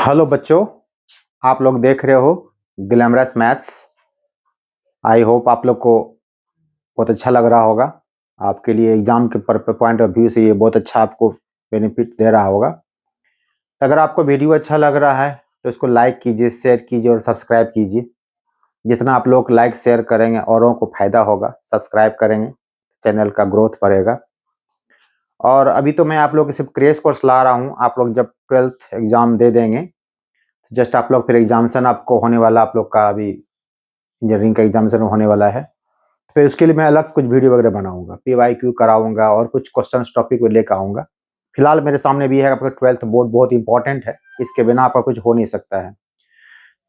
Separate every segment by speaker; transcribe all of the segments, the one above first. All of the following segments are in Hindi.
Speaker 1: हेलो बच्चों, आप लोग देख रहे हो ग्लैमरस मैथ्स। आई होप आप लोग को बहुत अच्छा लग रहा होगा। आपके लिए एग्जाम के पॉइंट ऑफ व्यू से ये बहुत अच्छा आपको बेनिफिट दे रहा होगा। तो अगर आपको वीडियो अच्छा लग रहा है तो इसको लाइक कीजिए, शेयर कीजिए और सब्सक्राइब कीजिए। जितना आप लोग लाइक शेयर करेंगे औरों को फायदा होगा, सब्सक्राइब करेंगे चैनल का ग्रोथ बढ़ेगा। और अभी तो मैं आप लोग के सिर्फ क्रैश कोर्स ला रहा हूँ। आप लोग जब 12th एग्जाम दे देंगे जस्ट आप लोग फिर एग्जामिनेशन आपको होने वाला, आप लोग का अभी इंजीनियरिंग का एग्जामिनेशन होने वाला है। फिर उसके लिए मैं अलग कुछ वीडियो वगैरह बनाऊंगा, PYQ कराऊंगा और कुछ क्वेश्चन टॉपिक को लेकर आऊंगा। फिलहाल मेरे सामने भी है आपका 12th बोर्ड, बहुत इंपॉर्टेंट है, इसके बिना आपका कुछ हो नहीं सकता है।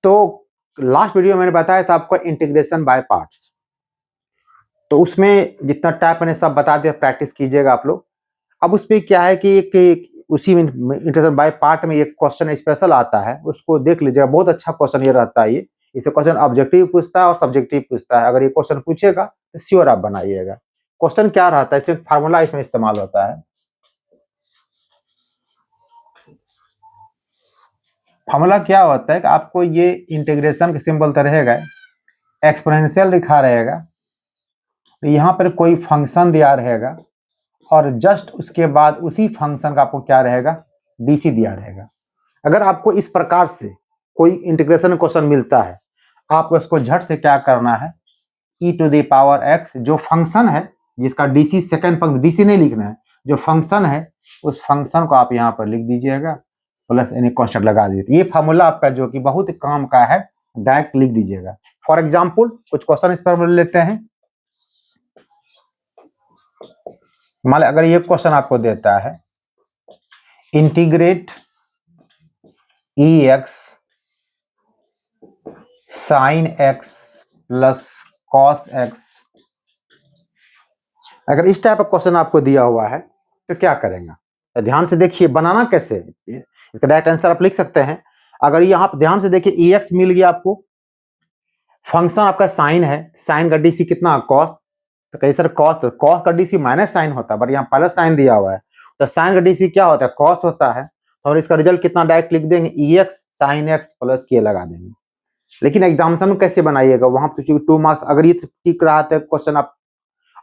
Speaker 1: तो लास्ट वीडियो में मैंने बताया था आपको इंटीग्रेशन बाय पार्ट्स, तो उसमें जितना टाइप मैंने सब बता दिया, प्रैक्टिस कीजिएगा आप लोग। अब उसमें क्या है कि उसी में इंटीग्रेशन बाय पार्ट में एक क्वेश्चन स्पेशल आता है, उसको देख लीजिएगा। बहुत अच्छा क्वेश्चन ये रहता है। ये इसे क्वेश्चन ऑब्जेक्टिव पूछता है और सब्जेक्टिव पूछता है। अगर ये क्वेश्चन पूछेगा तो श्योर आप बनाइएगा। क्वेश्चन क्या रहता है, इसमें फार्मूला इसमें इस्तेमाल होता है। फार्मूला क्या होता है कि आपको ये इंटीग्रेशन के सिंबल तो रहेगा, एक्सपोनेंशियल लिखा रहेगा, यहाँ पर कोई फंक्शन दिया रहेगा और जस्ट उसके बाद उसी फंक्शन का आपको क्या रहेगा, डीसी दिया रहेगा। अगर आपको इस प्रकार से कोई इंटीग्रेशन क्वेश्चन मिलता है, आपको उसको झट से क्या करना है, e⁻x जो फंक्शन है, जिसका डीसी सेकंड फंक्शन, डीसी नहीं लिखना है, जो फंक्शन है उस फंक्शन को आप यहाँ पर लिख दीजिएगा, प्लस एनी कांस्टेंट लगा दीजिए। ये फार्मूला आपका जो कि बहुत ही काम का है, डायरेक्ट लिख दीजिएगा। फॉर एग्जाम्पल कुछ क्वेश्चन इस पर लेते हैं। मान लो अगर ये क्वेश्चन आपको देता है integrate EX sin x plus cos x, अगर इस टाइप का क्वेश्चन आपको दिया हुआ है तो क्या करेंगे, तो ध्यान से देखिए। बनाना कैसे, इसका डायरेक्ट आंसर आप लिख सकते हैं। अगर यहाँ पर ध्यान से देखिए, EX मिल गया आपको, फंक्शन आपका साइन है, साइन का डीसी कितना, कॉस, तो कहीं सर कॉस, तो कॉस का डीसी माइनस साइन होता है, बट यहाँ प्लस साइन दिया हुआ है, तो साइन का डीसी क्या होता है, कॉस होता है। तो और इसका रिजल्ट कितना डायरेक्ट लिख देंगे, EX sin x प्लस के लगा देंगे। लेकिन एग्जामिनेशन में कैसे बनाइएगा, वहां पर 2 मार्क्स, अगर ये टिक रहा तो क्वेश्चन आप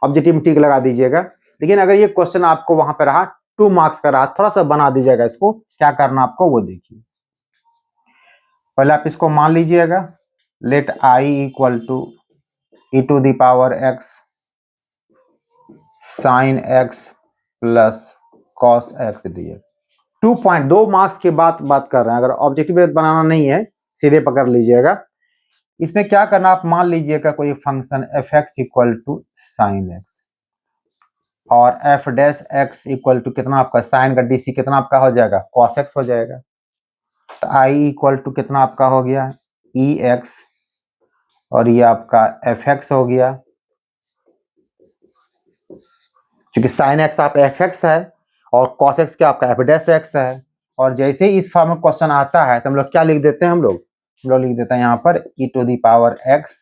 Speaker 1: ऑब्जेक्टिव में टिक लगा दीजिएगा। लेकिन अगर ये क्वेश्चन आपको वहां पर रहा 2 मार्क्स का रहा, थोड़ा सा बना दीजिएगा। इसको क्या करना आपको वो देखिए। पहले आप इसको मान लीजिएगा, let I equal to e⁻x sin x plus cos x dx। 2.2 marks के बात कर रहे हैं। अगर ऑब्जेक्टिव बनाना नहीं है, सीधे पकड़ लीजिएगा। इसमें क्या करना, आप मान लीजिएगा कोई function fx equal to sine x और f dash x equal to कितना आपका, साइन का डीसी कितना आपका हो जाएगा, cos x हो जाएगा। तो I इक्वल टू कितना आपका हो गया, EX, और ये आपका fx हो गया। क्योंकि साइन एक्स आप fx है और cos x क्या आपका f डैश x है। और जैसे ही इस फॉर्म में क्वेश्चन आता है तो हम लोग क्या लिख देते हैं, हम लोग लिख देते हैं यहाँ पर e⁻x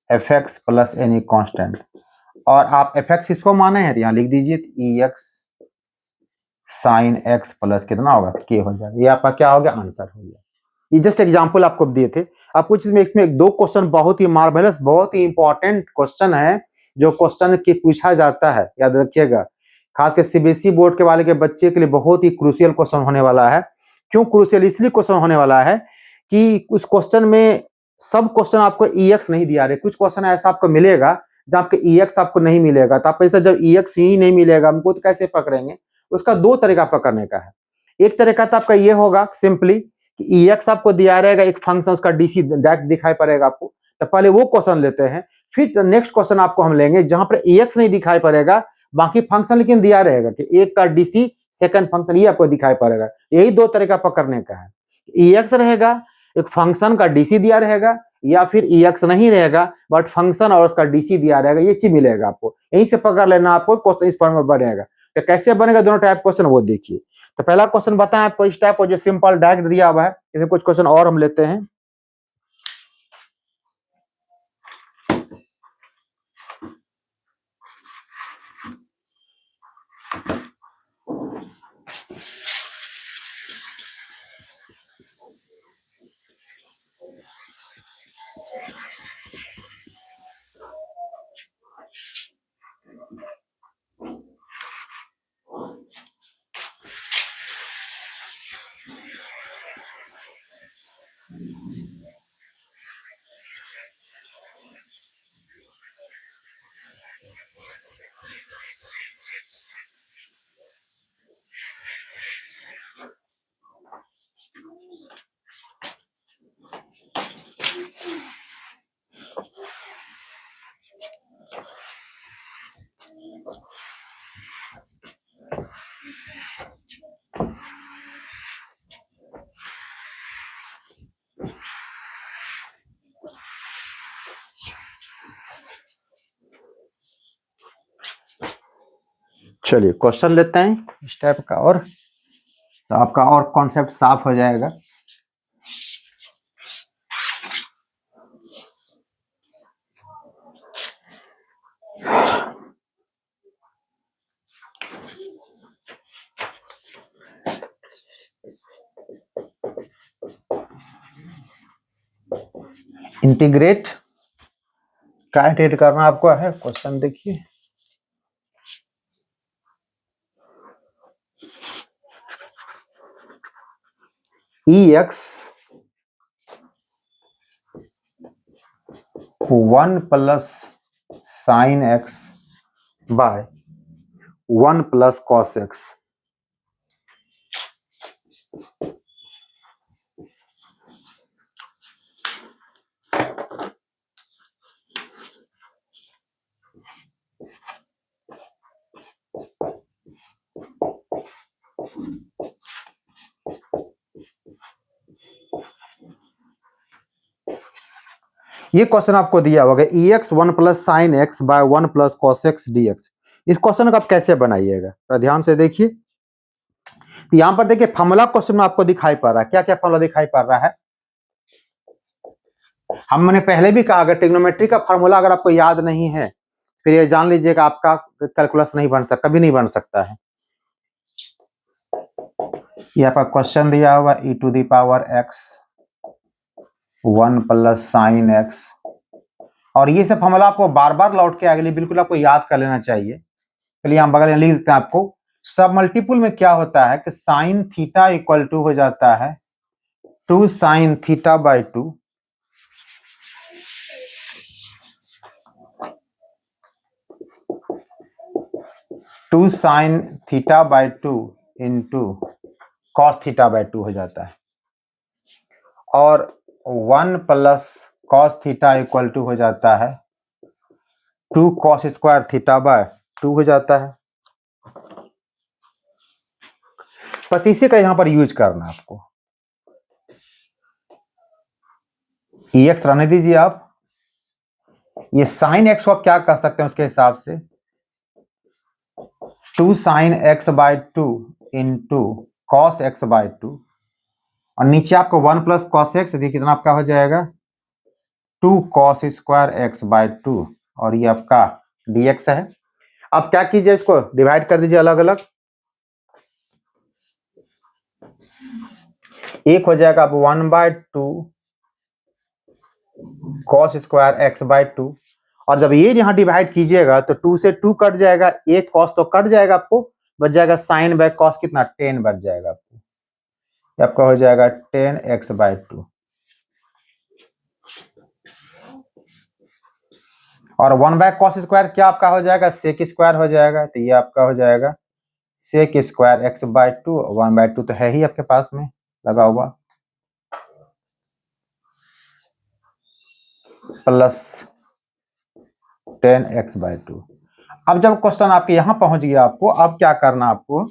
Speaker 1: fx plus any constant. और आप fx इसको माने हैं तो यहाँ लिख दीजिए EX sin x प्लस कितना होगा, k हो जाएगा। ये आपका क्या हो गया, आंसर हो गया। ये जस्ट एग्जांपल आपको दिए थे। आपको इसमें 2 क्वेश्चन बहुत ही मार्वेलस, बहुत ही इंपॉर्टेंट क्वेश्चन है, जो क्वेश्चन की पूछा जाता है, याद रखिएगा। खासकर सीबीएसई बोर्ड के वाले के बच्चे के लिए बहुत ही क्रूशियल क्वेश्चन होने वाला है। क्यों क्रूशियल, इसलिए क्वेश्चन होने वाला है कि उस क्वेश्चन में सब क्वेश्चन आपको EX नहीं दिया रहे। कुछ क्वेश्चन ऐसा आपको मिलेगा जब आपके EX आपको नहीं मिलेगा, तो आप ऐसा जब EX ही नहीं मिलेगा हमको तो कैसे पकड़ेंगे। उसका 2 तरीका पकड़ने का है। एक तरीका तो आपका ये होगा सिंपली कि EX आपको दिया रहेगा, एक फंक्शन उसका डीसी डायरेक्ट दिखाई पड़ेगा आपको, तो पहले वो क्वेश्चन लेते हैं। फिर नेक्स्ट क्वेश्चन आपको हम लेंगे जहां पर EX नहीं दिखाई पड़ेगा, बाकी फंक्शन लेकिन दिया रहेगा कि एक का डीसी सेकंड फंक्शन ये आपको दिखाई पड़ेगा। यही 2 तरीका पकड़ने का है। EX रहेगा, एक फंक्शन का डीसी दिया रहेगा, या फिर EX नहीं रहेगा बट फंक्शन और उसका डीसी दिया रहेगा, ये चीज मिलेगा आपको। यहीं से पकड़ लेना, आपको क्वेश्चन इस फॉर्म में बनेगा। तो कैसे बनेगा दोनों टाइप क्वेश्चन वो देखिए। तो पहला क्वेश्चन बताएं आपको इस टाइप को, जो सिंपल डायरेक्ट दिया हुआ है। इसमें कुछ क्वेश्चन और हम लेते हैं। चलिए क्वेश्चन लेते हैं इस टाइप का, और तो आपका और कॉन्सेप्ट साफ हो जाएगा। इंटीग्रेट क्या इंटीग्रेट करना आपको है, क्वेश्चन देखिए। EX 1 plus sine x by 1 plus cos x. ये क्वेश्चन आपको दिया होगा EX 1 plus sine x by 1 plus cos x DX। इस क्वेश्चन को आप कैसे बनाइएगा, तो ध्यान से देखिए। तो यहां पर देखिए फॉर्मूला क्वेश्चन में आपको दिखाई पड़ रहा है, क्या क्या फॉर्मूला दिखाई पड़ रहा है। हमने पहले भी कहा अगर ट्रिग्नोमेट्री का फॉर्मूला अगर आपको याद नहीं है फिर ये जान लीजिएगा आपका कैलकुलस नहीं बन सकता, कभी नहीं बन सकता है। ये आपका क्वेश्चन दिया हुआ e to the power x 1 plus sine x, और ये सब फॉर्मूला आपको बार बार लौट के आगे बिल्कुल आपको याद कर लेना चाहिए। चलिए हम बगल में लिख देते हैं आपको। सब मल्टीपुल में क्या होता है कि साइन थीटा इक्वल टू हो जाता है 2 sine theta by 2 2 sine theta by 2 into cos theta by 2 हो जाता है, और 1 plus cos theta equal to हो जाता है 2 कॉस स्क्वायर थीटा बाय 2 हो जाता है। बस इसी का यहां पर यूज करना आपको। EX रहने दीजिए आप, ये साइन एक्स को आप क्या कर सकते हैं उसके हिसाब से 2 sine x by 2 into cos x by 2, और नीचे आपको 1 प्लस कॉस एक्स देखिए कितना आपका हो जाएगा 2 कॉस स्क्वायर एक्स बाई 2, और ये आपका DX है। अब क्या कीजिए, इसको डिवाइड कर दीजिए अलग अलग। एक हो जाएगा अब 1 by 2 cos square x by 2, और जब ये यहां डिवाइड कीजिएगा तो 2 से 2 कट जाएगा, एक कॉस तो कट जाएगा, आपको बच जाएगा साइन बाय कॉस कितना 10 बच जाएगा आपको। आपका हो जाएगा 10x बाई 2, और 1 बाय कॉस स्क्वायर क्या आपका हो जाएगा सेक स्क्वायर हो जाएगा, तो ये आपका हो जाएगा sec square x by 2, 1 by 2 तो है ही आपके पास में लगा हुआ, प्लस 10x बाई 2। अब जब क्वेश्चन आपके यहां पहुंच गया आपको, अब क्या करना आपको,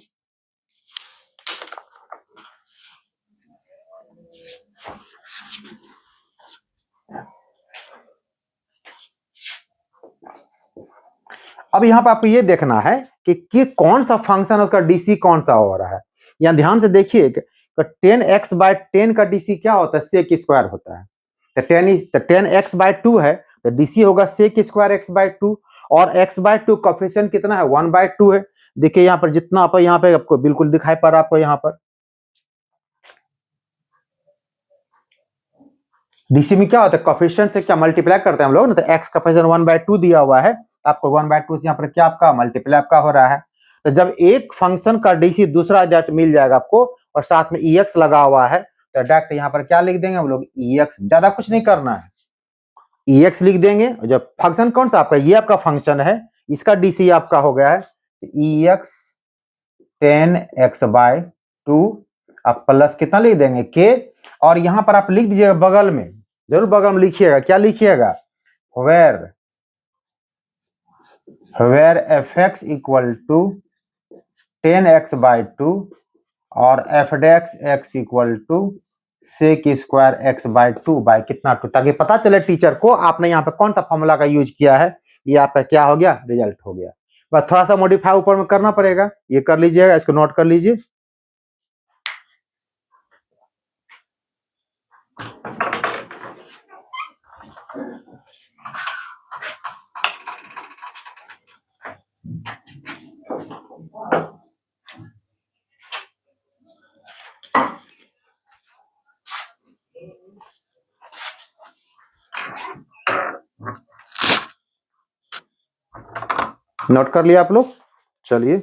Speaker 1: अब यहां पर आपको ये देखना है कि कौन सा फंक्शन है उसका डीसी कौन सा हो रहा है। यहां ध्यान से देखिए कि 10x बाई 10 का डीसी क्या होता है सेक स्क्वायर होता है, तो 10x बाई 2 है तो डीसी होगा सेक स्क्वायर एक्स बाई 2, और x बाई 2 कोफिशिएंट कितना है 1 बाई 2 है। देखिए यहाँ पर जितना आप यहाँ पे आपको बिल्कुल दिखाई पड़ रहा है आपको यहाँ पर डीसी में क्या होता है कोफिशिएंट से क्या मल्टीप्लाई करते हैं हम लोग ना, तो x कोफिशिएंट 1 बाई 2 दिया हुआ है, आपको 1 बाई 2 यहाँ पर क्या आपका मल्टीप्लाई आपका हो रहा है। तो जब एक फंक्शन का डीसी दूसरा डेट मिल जाएगा आपको और साथ में EX लगा हुआ है, तो डायरेक्ट यहाँ पर क्या लिख देंगे हम लोग, EX, ज्यादा कुछ नहीं करना है, EX लिख देंगे। जब फंक्शन कौन सा आपका, ये आपका फंक्शन है, इसका DC आपका हो गया है EX 10x/2, आप प्लस कितना लिख देंगे K, और यहाँ पर आप लिख दीजिएगा बगल में, जरूर बगल में लिखिएगा, क्या लिखिएगा, where fx equal to 10x/2 और f(x) equal to sec square x/2 by कितना 2, ताकि पता चले टीचर को आपने यहाँ पे कौन सा फॉर्मूला का यूज किया है। ये आपका क्या हो गया, रिजल्ट हो गया। बस थोड़ा सा मॉडिफाई ऊपर में करना पड़ेगा, ये कर लीजिएगा, इसको नोट कर लीजिए। नोट कर लिया आप लोग, चलिए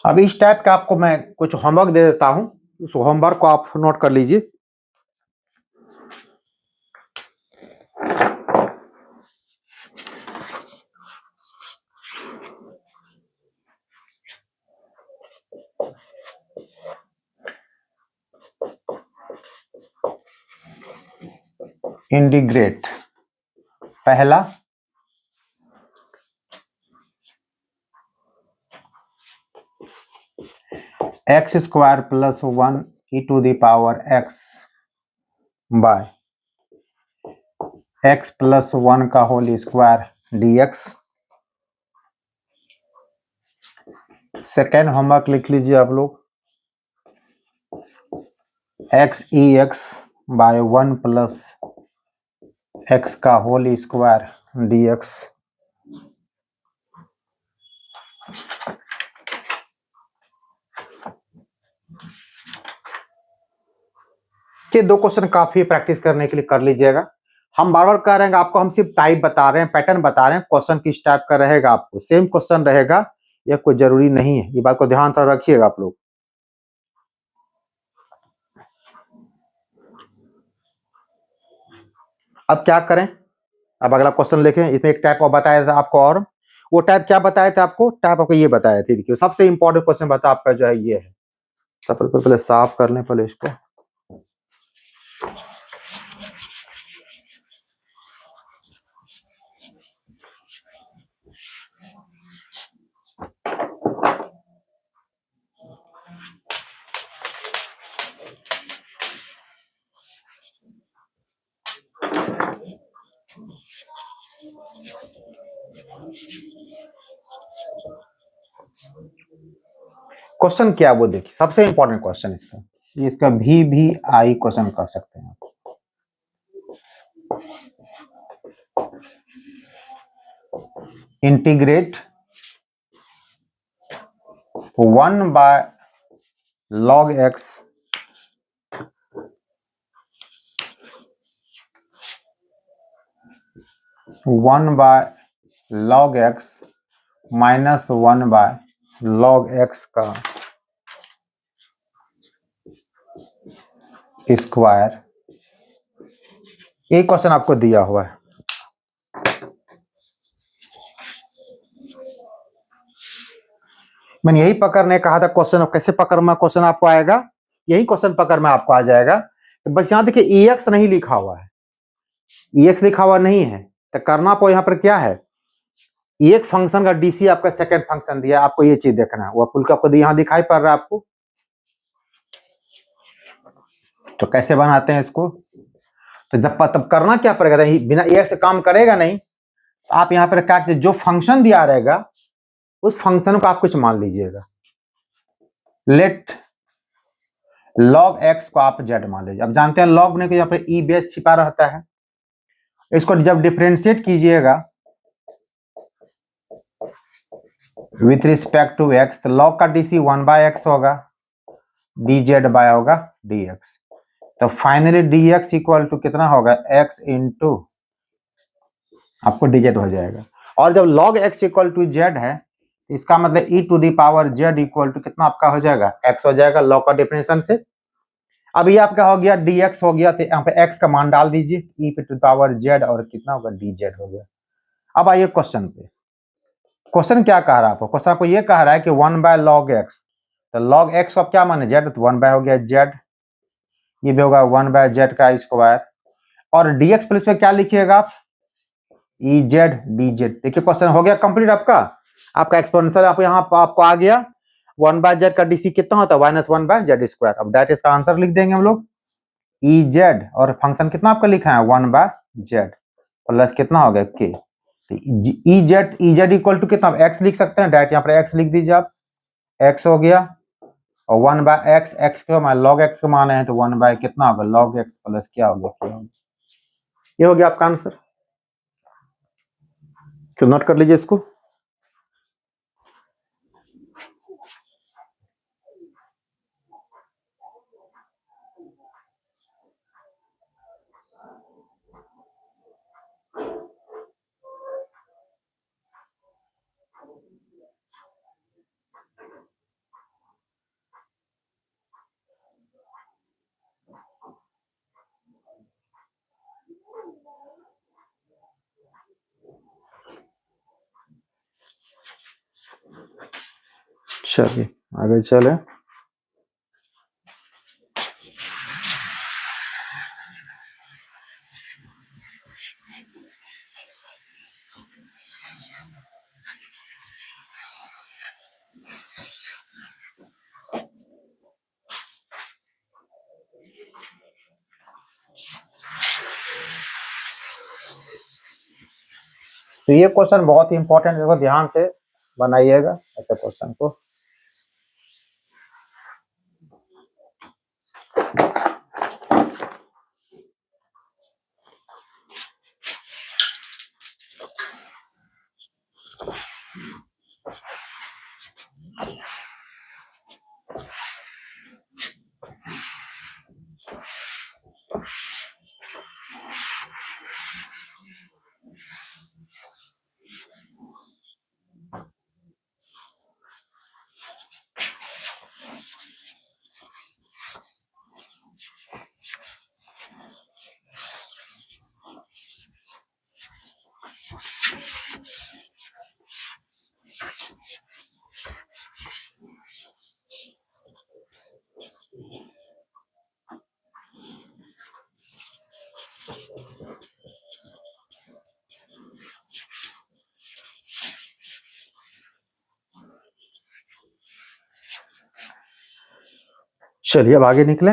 Speaker 1: अब इस टाइप का आपको मैं कुछ होमवर्क दे देता हूं, उस होमवर्क को आप नोट कर लीजिए। इंटीग्रेट, पहला x square plus 1 e⁻x by x plus 1 का whole square dx। Second homework लिख लीजिए आप लोग, x(ex) बाय 1 प्लस x का होल स्क्वायर dx। ये दो क्वेश्चन काफी प्रैक्टिस करने के लिए कर लीजिएगा। हम बार बार कह रहे हैं आपको, हम सिर्फ टाइप बता रहे हैं, पैटर्न बता रहे हैं, क्वेश्चन किस टाइप का रहेगा, आपको सेम क्वेश्चन रहेगा, ये कोई जरूरी नहीं है, ये बात को ध्यान से रखिएगा आप लोग। अब क्या करें, अब अगला क्वेश्चन लिखें, इसमें एक टाइप और बताया था आपको, और वो टाइप क्या बताए थे आपको, टाइप आपको ये बताए थे, देखिए सबसे इंपॉर्टेंट क्वेश्चन बता आपका जो है ये है। सबसे पहले साफ कर लें पहले इसको। क्वेश्चन क्या है वो देखिए, सबसे इंपॉर्टेंट क्वेश्चन इसका भी आई क्वेश्चन कर सकते हैं आप। Integrate 1 by log x log x minus 1 by log x का स्क्वायर, ये क्वेश्चन आपको दिया हुआ है। मैंने यही पकड़ ने कहा था क्वेश्चन, कैसे पकड़ में क्वेश्चन आपको आएगा, यही क्वेश्चन पकड़ में आपको आ जाएगा। तो बस यहां देखिए EX नहीं लिखा हुआ है, EX लिखा हुआ नहीं है, तो करना आपको यहाँ पर क्या है, एक फंक्शन का DC आपका सेकंड फंक्शन दिया, आपको ये चीज देखना है, वो पुल का आपको यहाँ दिखाई पड़ रहा है आपको। तो कैसे बनाते हैं इसको, तो जब तब करना क्या पड़ेगा, बिना EX से काम करेगा नहीं। तो आप यहाँ पर क्या, जो फंक्शन दिया रहेगा उस फंक्शन को आप कुछ मान लीजिएगा। लेट log x को आप z मान लीजिए। अब जानते हैं log ने यहाँ पर e बेस छिपा रहता है, इसको जब डिफरेंशिएट कीजिएगा विथ रिस्पेक्ट टू x, तो log का DC 1/x होगा, dz बाय होगा dx। तो फाइनली dx इक्वल टू कितना होगा, x इंटू आपको dz हो जाएगा। और जब log x equal to z है, इसका मतलब e to the power z equal to कितना आपका हो जाएगा, x हो जाएगा log का डिफरेंशिएशन से। अब ये आपका हो गया dx हो गया, तो यहाँ पे x का मान डाल दीजिए e to the power z, और कितना होगा dz हो गया। अब आइए क्वेश्चन पे, क्वेश्चन क्या कह रहा है आपको, क्वेश्चन आपको ये कह रहा है कि 1 बाय log x, तो log x आप क्या माने z, तो 1 बाय हो गया z, ये भी होगा 1 बाय z का स्क्वायर, और dx प्लस पे क्या लिखिएगा आप, ई जेड डी जेड। देखिए क्वेश्चन हो गया कंप्लीट आपका एक्सपोनेंशियल आपको यहाँ आपको आ गया। 1 बाय जेड का डीसी कितना होता है, -1 बाय जेड स्क्वायर। अब डायरेक्ट इसका आंसर लिख देंगे हम लोग, ई जेड, और फंक्शन कितना आपका लिखा है 1 बाय जेड प्लस कितना हो गया के, ई जेड इक्वल टू कितना, एक्स लिख सकते हैं डायरेक्ट, यहाँ पर एक्स लिख दीजिए आप, एक्स हो गया, और 1 बाय एक्स को मान log x को माने हैं, तो 1 बाय कितना होगा log x प्लस क्या हो गया, ये हो गया आपका आंसर। क्यों नोट कर लीजिए इसको। चलिए आगे चले। तो ये क्वेश्चन बहुत ही इंपॉर्टेंट है, ध्यान से बनाइएगा ऐसे क्वेश्चन को। चलिए अब आगे निकले।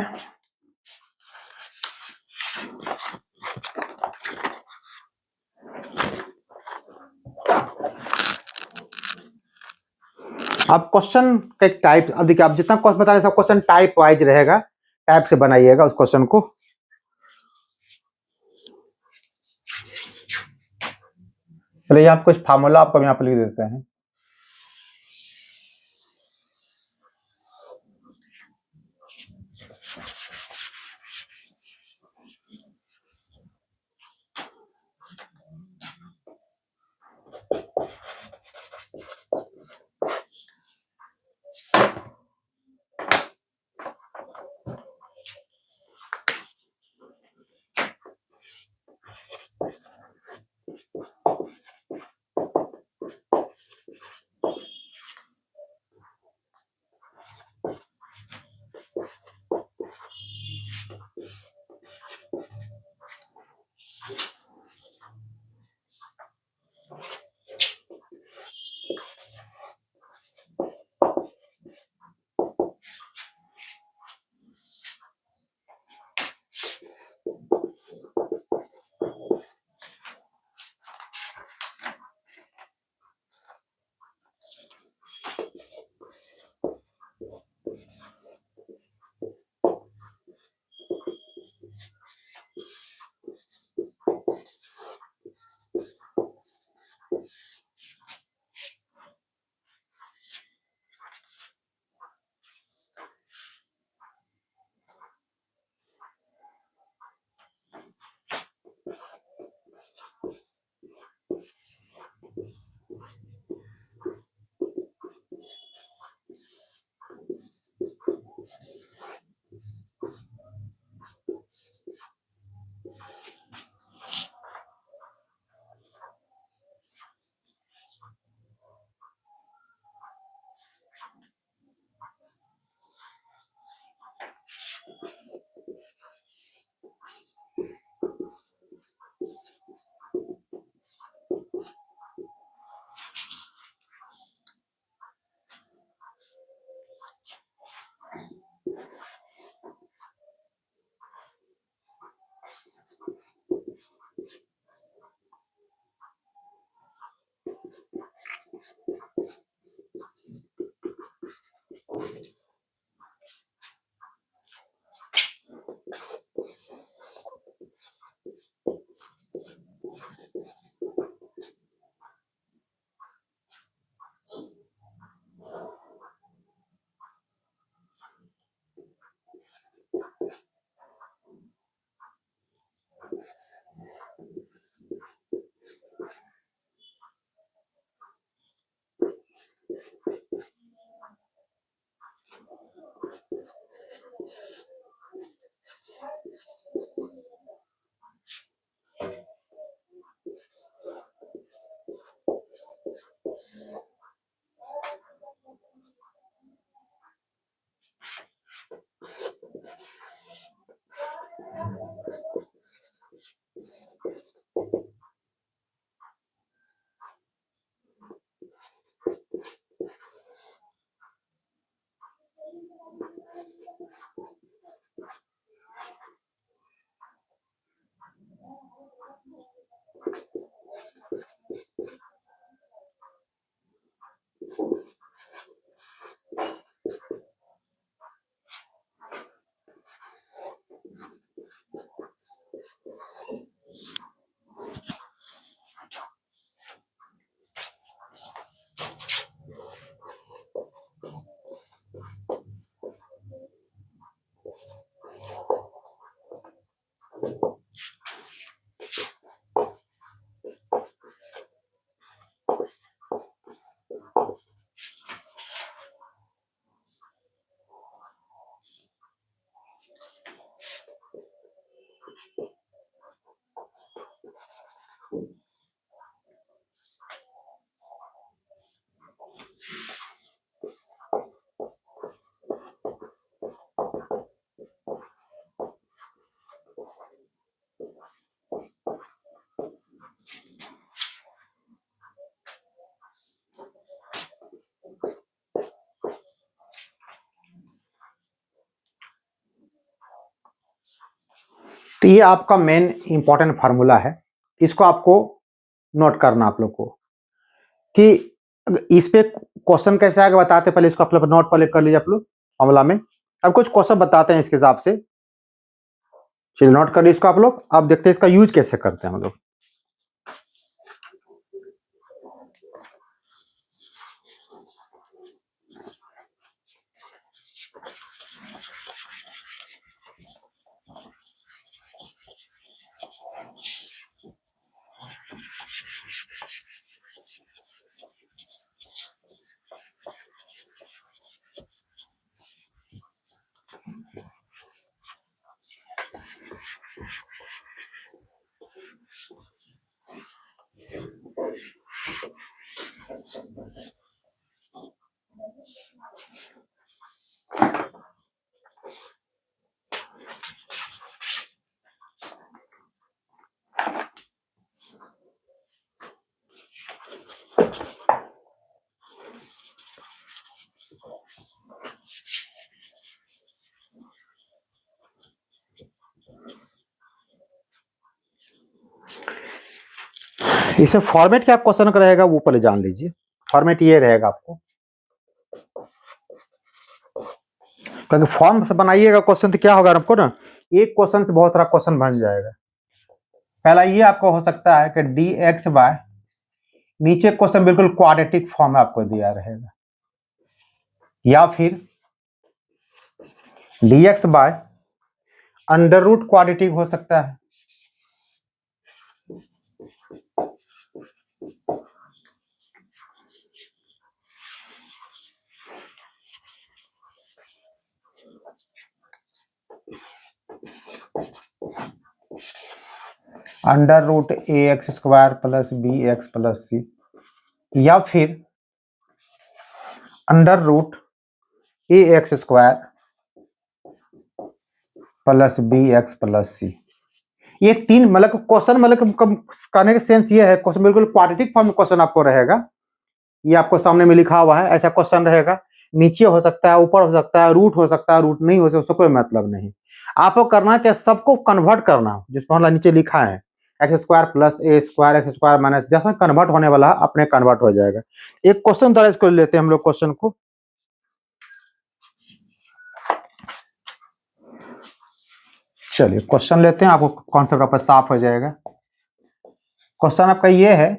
Speaker 1: अब क्वेश्चन का एक टाइप, अब देखिए आप जितना क्वेश्चन बता रहे सब क्वेश्चन टाइप वाइज रहेगा, टाइप से बनाइएगा उस क्वेश्चन को। चलिए आप कुछ फार्मूला आपको यहाँ पर लिख देते हैं। तो ये आपका मेन इंपॉर्टेंट फार्मूला है, इसको आपको नोट करना आप लोग को कि इस पे क्वेश्चन कैसे आएगा बताते, पहले इसको आप लोग नोट पहले कर लीजिए आप लोग फॉर्मूला में। अब कुछ क्वेश्चन बताते हैं इसके हिसाब से, चलिए नोट कर लीजिए इसको आप लोग। अब देखते हैं इसका यूज कैसे करते हैं हम लोग। इसमें फॉर्मेट क्या क्वेश्चन का रहेगा वो पहले जान लीजिए। फॉर्मेट ये रहेगा आपको, क्योंकि फॉर्म से बनाइएगा क्वेश्चन तो क्या होगा आपको ना, एक क्वेश्चन से बहुत सारा क्वेश्चन बन जाएगा। पहला ये आपको हो सकता है कि डी एक्स बाय, नीचे क्वेश्चन बिल्कुल क्वाड्रेटिक फॉर्म में आपको दिया रहेगा, या फिर D X by under root quadratic हो सकता है, under root A X square plus B X plus C, या फिर under root A X square plus B X plus C. ये तीन मतलब क्वेश्चन, मतलब कहने का सेंस ये है, क्वेश्चन बिल्कुल क्वाड्रेटिक फॉर्म में क्वेश्चन आपको रहेगा। ये आपको सामने में लिखा हुआ है, ऐसा क्वेश्चन रहेगा। नीचे हो सकता है, ऊपर हो सकता है, रूट हो सकता है, रूट नहीं हो सकता, उससे कोई मतलब नहीं। आपको करना क्या, सबको कन्वर्ट करना, जिस फॉर्मूला नीचे लिखा है एक्स स्क्वायर प्लस ए स्क्वायर एक्स स्क्वायर माइनस, जैसा कन्वर्ट होने वाला अपने कन्वर्ट हो जाएगा। एक क्वेश्चन द्वारा इसको लेते हैं हम लोग क्वेश्चन को। चलिए क्वेश्चन लेते हैं, आपको कॉन्सेप्ट आपका साफ हो जाएगा। क्वेश्चन आपका ये है,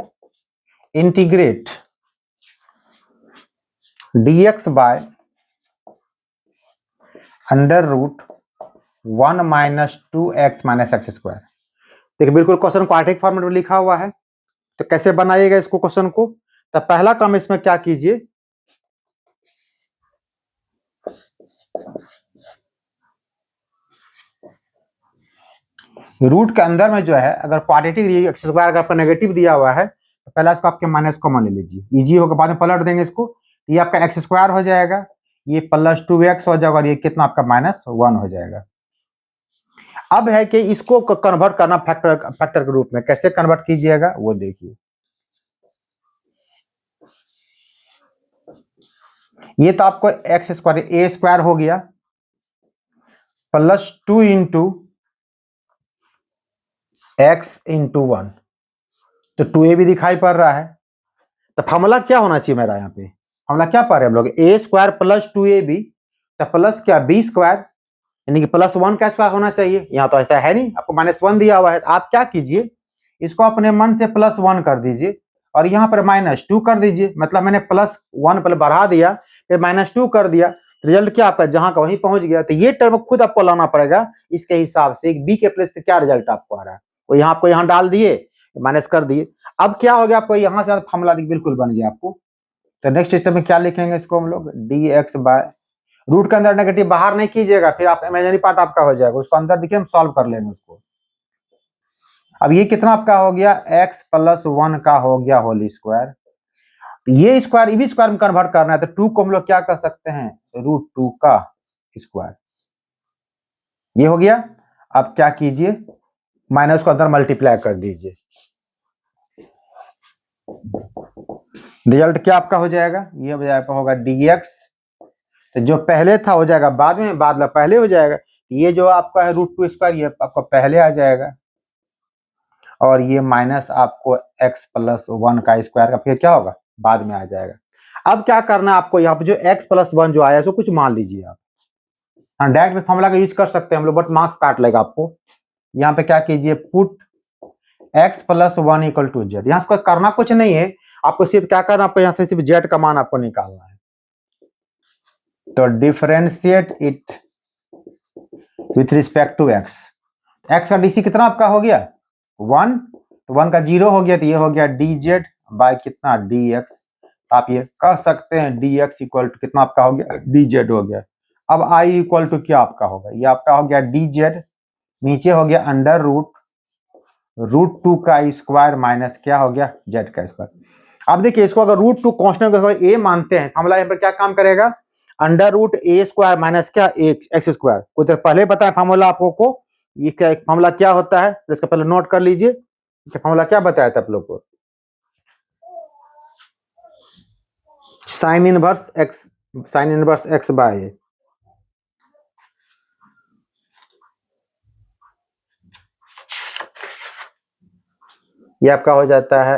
Speaker 1: integrate dx by under root 1 minus 2x minus x square. देखिए बिल्कुल क्वेश्चन क्वाड्रेटिक फॉर्मेट में लिखा हुआ है, तो कैसे बनाइएगा इसको क्वेश्चन को। तो पहला काम इसमें क्या कीजिए, रूट के अंदर में जो है अगर क्वाड्रेटिक एक्स स्क्वायर अगर आपका नेगेटिव दिया हुआ है तो पहला इसको आपके माइनस कॉमन ले लीजिए, इजी होगा, बाद में पलट देंगे इसको। ये आपका एक्स स्क्वायर हो जाएगा, ये प्लस 2x हो जाएगा, और ये कितना आपका -1 हो जाएगा। अब है कि इसको कन्वर्ट करना फैक्टर के रूप में, कैसे कन्वर्ट कीजिएगा वो देखिए। ये तो आपको एक्स स्क्वायर ए स्क्वायर हो गया प्लस 2 इंटू एक्स इंटू 1, तो 2a भी दिखाई पड़ रहा है। तो फॉर्मूला क्या होना चाहिए मेरा, यहाँ पे फॉर्मूला क्या पढ़ रहे हम लोग, ए स्क्वायर प्लस 2ab, तो प्लस क्या बी स्क्वायर, यानी कि +1 का स्क्वायर होना चाहिए। यहाँ तो ऐसा है नहीं, आपको -1 दिया हुआ है। तो आप क्या कीजिए, इसको अपने मन से +1 कर दीजिए, और यहाँ पर -2 कर दीजिए। मतलब मैंने +1 पहले बढ़ा दिया, फिर -2 कर दिया, रिजल्ट क्या आपका जहां का वहीं पहुंच गया। तो ये टर्म खुद आपको लाना पड़ेगा इसके हिसाब से, बी के प्लेस पे क्या रिजल्ट आपको आ रहा है, वो यहाँ आपको यहाँ डाल दिए, माइनस कर दिए। अब क्या हो गया आपको, यहाँ से फॉर्मूला बिल्कुल बन गया आपको। तो नेक्स्ट स्टेप में क्या लिखेंगे, इसको हम लोग dx बाय, रूट के अंदर नेगेटिव बाहर नहीं कीजिएगा, फिर आप इमेजिनरी पार्ट आपका हो जाएगा, उसको अंदर देखिए हम सॉल्व कर लेंगे उसको। अब ये कितना आपका हो गया, x + 1 का हो गया होल स्क्वायर। ये स्क्वायर ये भी स्क्वायर में कन्वर्ट करना है, तो 2 को हम लोग क्या कर सकते हैं, √2 का स्क्वायर। ये हो गया। अब क्या कीजिए, माइनस को अंदर मल्टीप्लाई कर दीजिए, रिजल्ट क्या आपका हो जाएगा, ये हो जाएगा होगा dx, तो जो पहले था हो जाएगा बाद में, बाद में पहले हो जाएगा। ये जो आपका है √2 स्क्वायर, ये आपका पहले आ जाएगा, और ये माइनस आपको x + 1 का स्क्वायर का फिर क्या होगा, बाद में आ जाएगा। अब क्या करना है आपको, यहाँ पे जो x+1 जो आया इसको कुछ मान लीजिए आप। डायरेक्ट फॉर्मूला का यूज कर सकते हैं हम लोग, बट मार्क्स काट लेगा आपको। यहाँ पे क्या कीजिए, put x+1 equal to Z. यहाँ से करना कुछ नहीं है, आपको सिर्फ क्या करना, आपको यहाँ से सिर्फ जेड का मान आपको निकालना है। तो differentiate it with respect to x। x का डीसी कितना आपका हो गया 1, तो 1 का 0 हो गया, तो ये हो गया dz बाय कितना dx। आप ये कह सकते हैं dx इक्वल टू कितना आपका हो गया dz हो गया। अब i इक्वल टू क्या आपका होगा, ये आपका हो गया dz, नीचे हो गया अंडर रूट 2 का स्क्वायर माइनस क्या हो गया z का स्क्वायर। अब देखिए इसको अगर रूट 2 कॉन्स्टेंट ए मानते हैं, फॉर्मूला यहाँ पर क्या काम करेगा, अंडर रूट a² माइनस क्या एक्स स्क्वायर। कुछ देर पहले बताया फॉर्मूला आपको को, ये क्या फॉर्मूला क्या होता है, तो इसका पहले नोट कर लीजिए। फॉर्मूला क्या बताया था आप लोग को, साइन इनवर्स एक्स बाय ए। ये आपका हो जाता है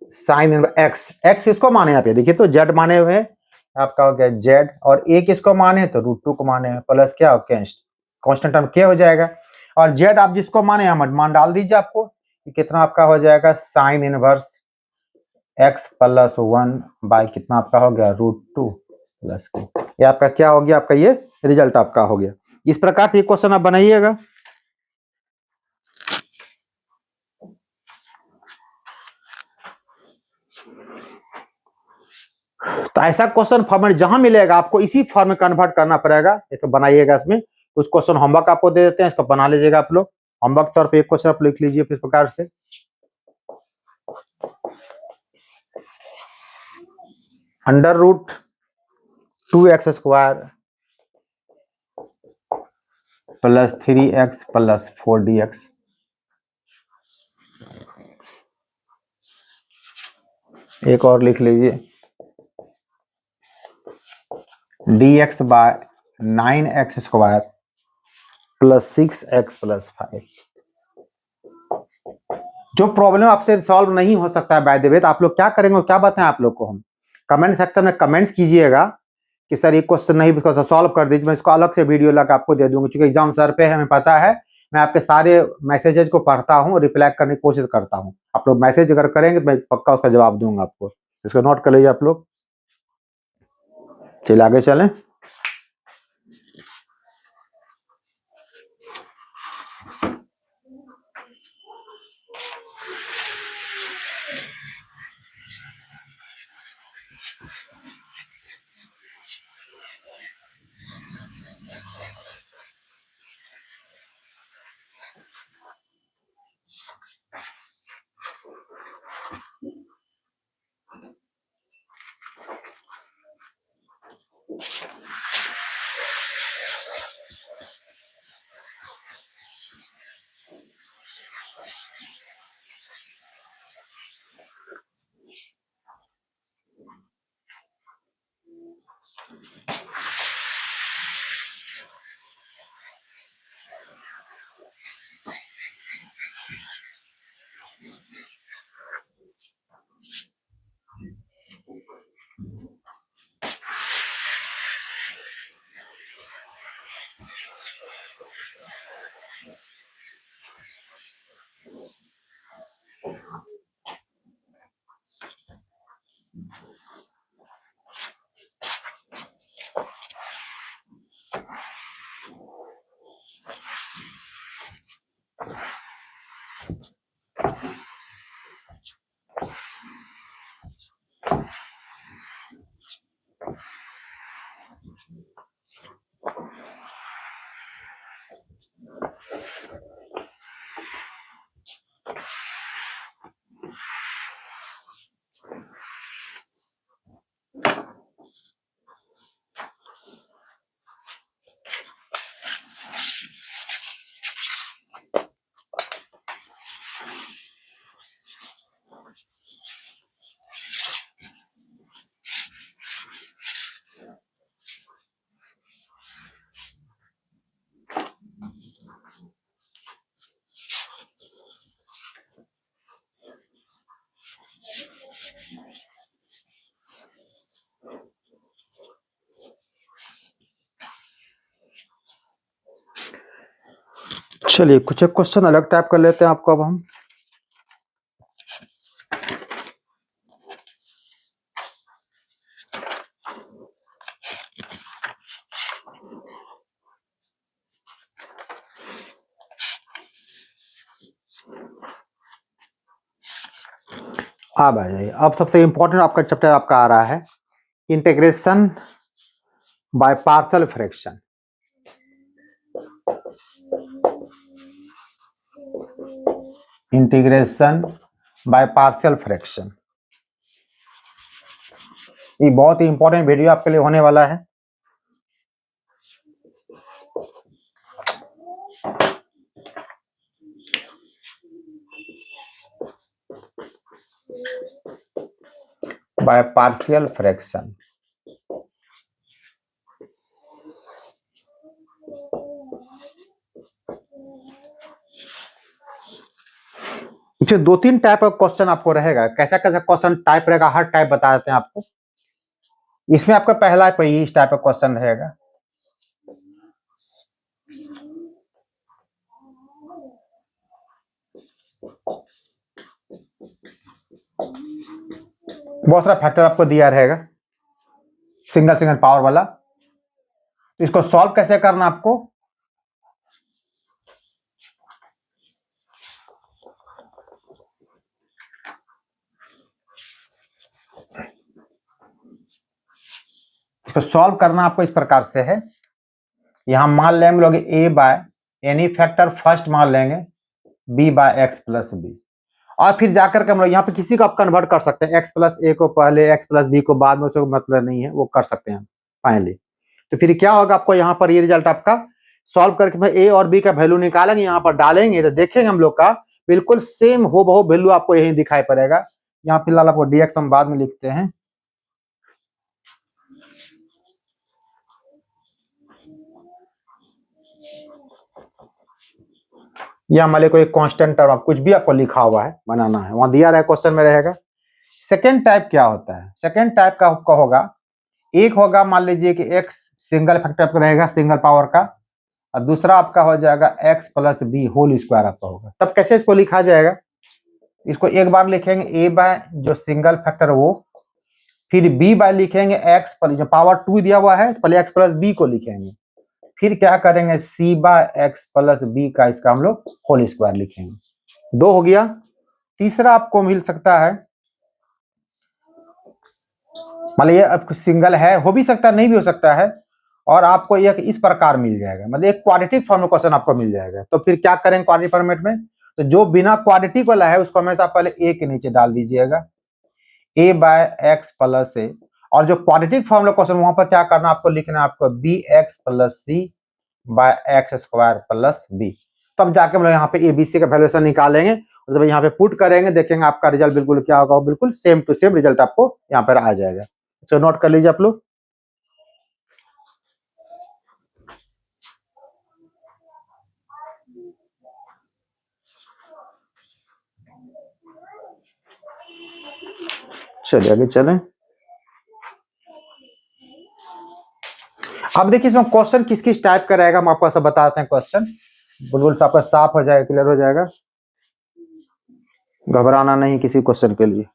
Speaker 1: साइन इनवर्स एक्स किसको माने यहाँ पे देखिए, तो जेड माने हुए हैं, आपका हो गया जेड, और ए किसको माने तो रूट 2 को माने हैं, प्लस क्या कांस्टेंट टर्म क्या हो जाएगा, और जेड आप जिसको माने यहाँ मान डाल दीजिए आपको, कितना आपका हो जाएगा साइन इनवर्स x+1 बाय कितना आपका हो गया √2 प्लस के। ये आपका क्या हो गया, आपका ये रिजल्ट आपका हो गया। इस प्रकार से ये क्वेश्चन आप बनाइएगा। तो ऐसा क्वेश्चन फॉर्मेट जहां मिलेगा आपको इसी फॉर्म में कन्वर्ट करना पड़ेगा। ये तो बनाइएगा, इसमें कुछ क्वेश्चन होमवर्क आपको दे देते हैं, इसको बना लीजिएगा आप लोग। होमवर्क तौर पे एक क्वेश्चन आप लिख लीजिए इस प्रकार से, under root 2x² plus 3x plus 4dx। एक और लिख लीजिए, dx bye 9x² plus 6x plus 5। जो प्रॉब्लम आपसे सॉल्व नहीं हो सकता है बाय द वे, तो आप लोग क्या करेंगे, क्या बताएं आप लोग को, हम कमेंट सेक्शन में कमेंट्स कीजिएगा कि सर ये क्वेश्चन नहीं सॉल्व कर दीजिए, मैं इसको अलग से वीडियो लगा आपको दे दूंगा। क्योंकि एग्जाम सर पे है, हमें पता है, मैं आपके सारे मैसेजेस को पढ़ता हूँ, रिप्लाई करने की कोशिश करता हूँ। आप लोग मैसेज अगर करेंगे तो मैं पक्का उसका जवाब दूंगा आपको। इसको नोट कर लीजिए आप लोग। चलिए आगे चलें। चलिए कुछ एक क्वेश्चन अलग टाइप कर लेते हैं आपको अब हम। अब आ जाइए, अब सबसे इंपॉर्टेंट आपका चैप्टर आपका आ रहा है integration by partial fraction. Integration by partial fraction, ये बहुत ही इंपॉर्टेंट वीडियो आपके लिए होने वाला है। बाय पार्शियल फ्रैक्शन, इसमें 2-3 टाइप का क्वेश्चन आपको रहेगा। कैसा कैसा क्वेश्चन टाइप रहेगा, हर टाइप बता देते हैं आपको। इसमें आपका पहला इस टाइप का क्वेश्चन रहेगा। बहुत सारा फैक्टर आपको दिया रहेगा सिंगल सिंगल पावर वाला, तो इसको सॉल्व कैसे करना आपको, इसको सॉल्व करना आपको इस प्रकार से है। यहां मान लेंगे लोग A by any factor first मान लेंगे B by x plus B, और फिर जाकर के हम लोग यहाँ पे किसी को आप कन्वर्ट कर सकते हैं, एक्स प्लस ए को पहले एक्स प्लस बी को बाद में, उसको मतलब नहीं है, वो कर सकते हैं फाइनली। तो फिर क्या होगा आपको यहाँ पर ये रिजल्ट आपका सॉल्व करके मैं ए और बी का वैल्यू निकालेंगे, यहाँ पर डालेंगे तो देखेंगे हम लोग का बिल्कुल सेम हो बहु वैल्यू आपको यही दिखाई पड़ेगा। यहाँ फिलहाल आपको डीएक्स हम बाद में लिखते हैं। या मान लीजिए कोई कांस्टेंट टर्म कुछ भी आपको लिखा हुआ है बनाना है, वहां दिया रहा है क्वेश्चन में रहेगा। सेकेंड टाइप क्या होता है, सेकेंड टाइप का आपका होगा, एक होगा मान लीजिए कि एक्स सिंगल फैक्टर रहेगा सिंगल पावर का, और दूसरा आपका हो जाएगा x plus B whole square आपका होगा। तब कैसे इसको लिखा जाएगा, इसको एक बार लिखेंगे ए बाय जो सिंगल फैक्टर वो, फिर बी बाय लिखेंगे एक्स प्लस जो पावर 2 दिया हुआ है पहले एक्स प्लस बी को लिखेंगे, फिर क्या करेंगे सी बाय एक्स प्लस बी का इसका हम लोग होल स्क्वायर लिखेंगे। 2 हो गया। तीसरा आपको मिल सकता है, मतलब ये अब सिंगल है, हो भी सकता है नहीं भी हो सकता है, और आपको एक इस प्रकार मिल जाएगा, मतलब एक क्वाड्रेटिक फॉर्म में क्वेश्चन आपको मिल जाएगा। तो फिर क्या करेंगे क्वाड्रेटिक फॉर्मेट में, तो जो बिना क्वाड्रेटिक वाला है उसको हमेशा पहले ए के नीचे डाल दीजिएगा, ए बाय एक्स प्लस ए, और जो क्वाड्रेटिक फॉर्म क्वेश्चन वहां पर क्या करना आपको लिखना है, आपको B X plus C by x square plus B. तब जाके हम लोग यहाँ पे एबीसी का वैल्यूएशन निकालेंगे, और जब यहाँ पे पुट करेंगे देखेंगे आपका रिजल्ट बिल्कुल क्या होगा, बिल्कुल सेम टू सेम रिजल्ट आपको यहाँ पर आ जाएगा। इसको नोट कर लीजिए आप लोग। चलिए आगे चलें। अब देखिए इसमें क्वेश्चन किस किस टाइप का रहेगा, हम आपको ऐसा बताते हैं क्वेश्चन, बिल्कुल आपका साफ हो जाएगा, क्लियर हो जाएगा, घबराना नहीं किसी क्वेश्चन के लिए।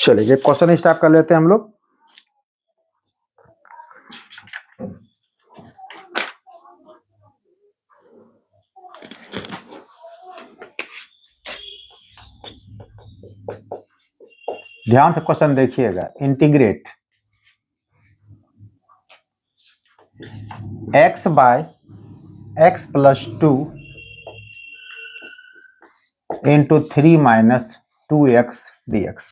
Speaker 1: चलिए क्वेश्चन स्टार्ट कर लेते हैं हम लोग। ध्यान से क्वेश्चन देखिएगा। Integrate x by x plus 2 into 3 minus 2x dx।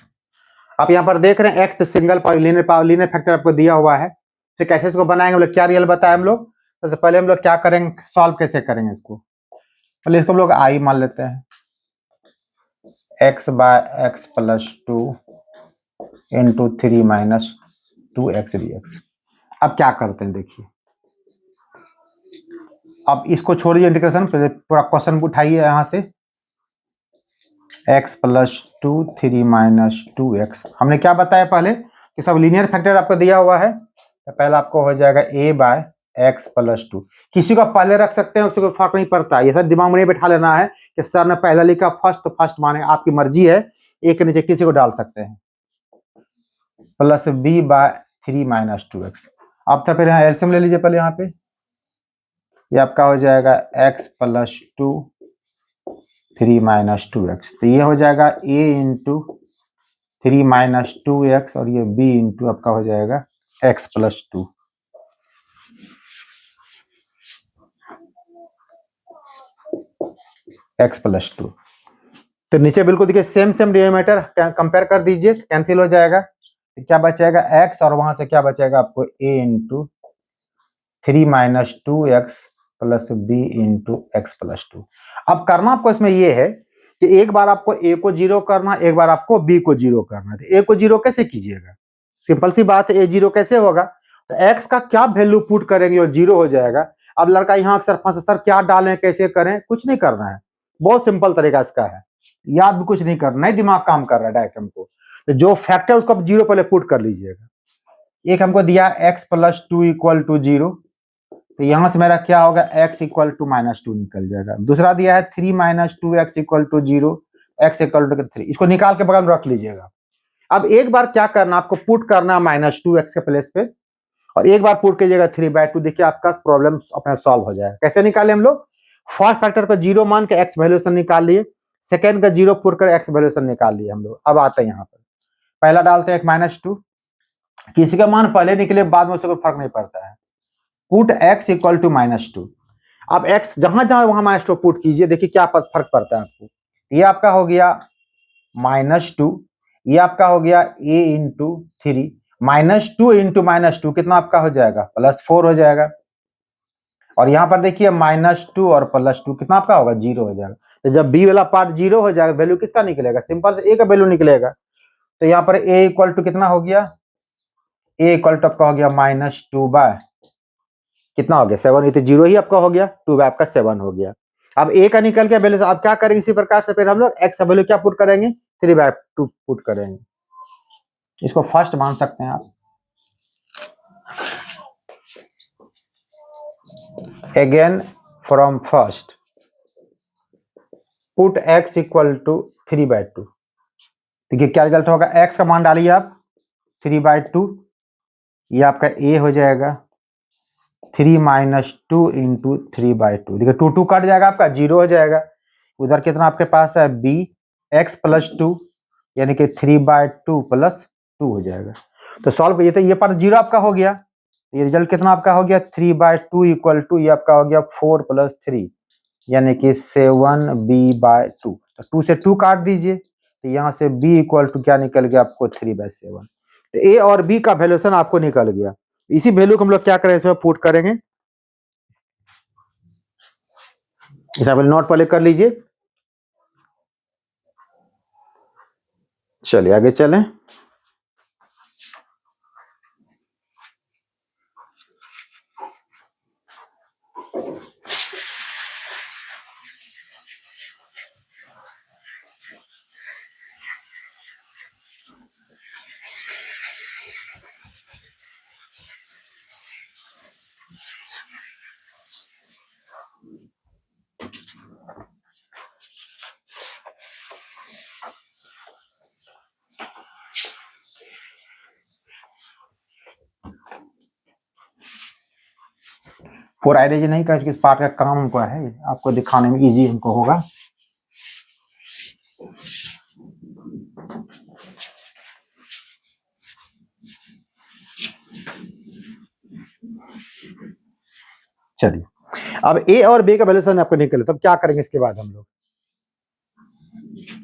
Speaker 1: आप यहाँ पर देख रहे हैं x तो सिंगल लीनियर फैक्टर आपको दिया हुआ है। तो कैसे इसको बनाएंगे हम लोग, क्या रियल बताया हम लोग। तो पहले हम लोग क्या करेंगे, सॉल्व कैसे करेंगे इसको। पहले इसको हम लोग i मान लेते हैं, x by x plus 2 into 3 minus 2x dx। अब क्या करते हैं देखिए, अब इसको छोड़िए इंटीग्रेशन, पूरा क्वेश्चन उठाइए यहाँ से। x प्लस 2 3 माइनस 2x, हमने क्या बताया पहले कि सब लीनियर फैक्टर आपको दिया हुआ है। तो पहला आपको हो जाएगा a बाय x प्लस 2। किसी को पहले रख सकते हैं, उससे कोई फर्क नहीं पड़ता। ये सर दिमाग में नहीं बैठा लेना है कि सर ने पहला लिखा फर्स्ट तो फर्स्ट माने, आपकी मर्जी है, एक के नीचे किसी को डाल सकते हैं। Plus b by 3 minus 2x। अब तो फिर यहाँ एलसीएम ले लीजिए पहले यहाँ पे। ये आपका हो जाएगा x प्लस 2 3 माइनस 2x। तो ये हो जाएगा a इंटू 3 माइनस 2x और ये b इंटू आपका हो जाएगा x प्लस 2। x plus 2। तो नीचे बिल्कुल देखिए सेम डिनोमिनेटर कंपेयर कर दीजिए, कैंसिल हो जाएगा। तो क्या बचेगा x और वहां से क्या बचेगा आपको a into 3 minus 2x plus b into x plus 2। अब करना आपको इसमें ये है कि एक बार आपको a को 0 करना, एक बार आपको b को 0 करना। तो a को 0 कैसे कीजिएगा, सिंपल सी बात है, a 0 कैसे होगा। तो x का क्या वैल्यू पुट करेंगे और 0 हो जाएगा। अब लड़का यहाँ अक्सर फंस, सर क्या डालें कैसे करें, कुछ नहीं करना है, बहुत सिंपल तरीका इसका है, याद भी कुछ नहीं करना है, दिमाग काम कर रहा है डायरेक्ट हमको। तो जो फैक्टर उसको आप 0 पहले पुट कर लीजिएगा। एक हमको दिया x प्लस 2 इक्वल टू 0, तो यहां से मेरा क्या होगा x इक्वल टू माइनस 2 निकल जाएगा। दूसरा दिया है 3 minus 2x equal to 0, x equal to 3, इसको निकाल के बगल में रख लीजिएगा। अब एक बार क्या करना, आपको पुट करना माइनस 2x के प्लेस पे, और एक बार पुट कीजिएगा 3/2। देखिए आपका प्रॉब्लम अपना सॉल्व हो जाएगा। कैसे निकाले हम लोग, फर्स्ट फैक्टर को 0 मान के x वैल्यूएशन निकाल लिए, सेकेंड का 0 पुट कर x वैल्यूएशन निकाल लिए हम लोग। अब आते हैं यहाँ पर, पहला डालते हैं -2, किसी का मान पहले निकले बाद में उससे कोई फर्क नहीं पड़ता है। Put x equal to -2। अब x जहां जहां वहां -2 पुट कीजिए, देखिए क्या फर्क पड़ता है आपको। ये आपका हो गया -2, ये आपका हो गया a इंटू 3, -2 इंटू -2 कितना आपका हो जाएगा, +4 हो जाएगा। और यहाँ पर देखिए -2 और +2 कितना आपका होगा, 0 हो जाएगा। तो जब b वाला पार्ट 0 हो जाएगा, वैल्यू किसका निकलेगा, सिंपल से a का वैल्यू निकलेगा। तो यहाँ पर a इक्वल टू कितना हो गया, a इक्वल टू आपका हो गया -2 बाय कितना हो गया 7, ये तो 0 ही आपका हो गया, 2 बाय आपका 7 हो गया। अब a का निकल गया वैल्यू, अब क्या करेंगे इसी प्रकार से, फिर हम लोग x का वैल्यू क्या पुट करेंगे, 3/2 पुट करेंगे। इसको फर्स्ट मान सकते हैं आप। Again from first put x equal to 3/2। देखिए क्या रिजल्ट होगा, x का मान डालिए आप 3/2, ये आपका a हो जाएगा 3 माइनस 2 इंटू 3/2। देखिए 2 कट जाएगा, आपका 0 हो जाएगा। उधर कितना आपके पास है b x प्लस 2, यानी कि 3/2 प्लस 2 हो जाएगा। तो सॉल्व करिए, तो ये पर 0 आपका हो गया, ये रिजल्ट कितना आपका हो गया 3/2 इक्वल टू, ये आपका हो गया 4 + 3 यानी कि 7b/2। तो 2 से 2 काट दीजिए, तो यहाँ से b इक्वल टू क्या निकल गया आपको 3/7। तो a और b का वैल्यूएशन आपको निकल गया। इसी वैल्यू को हम लोग क्या करें, इसमें पुट करेंगे। नोट पहले कर लीजिए। चलिए आगे चलें। फोर आइडिया नहीं कर, इस पार्ट का काम हमको है, आपको दिखाने में इजी हमको होगा। चलिए, अब ए और बी का वैल्यूशन आपको निकले, तब क्या करेंगे इसके बाद हम लोग,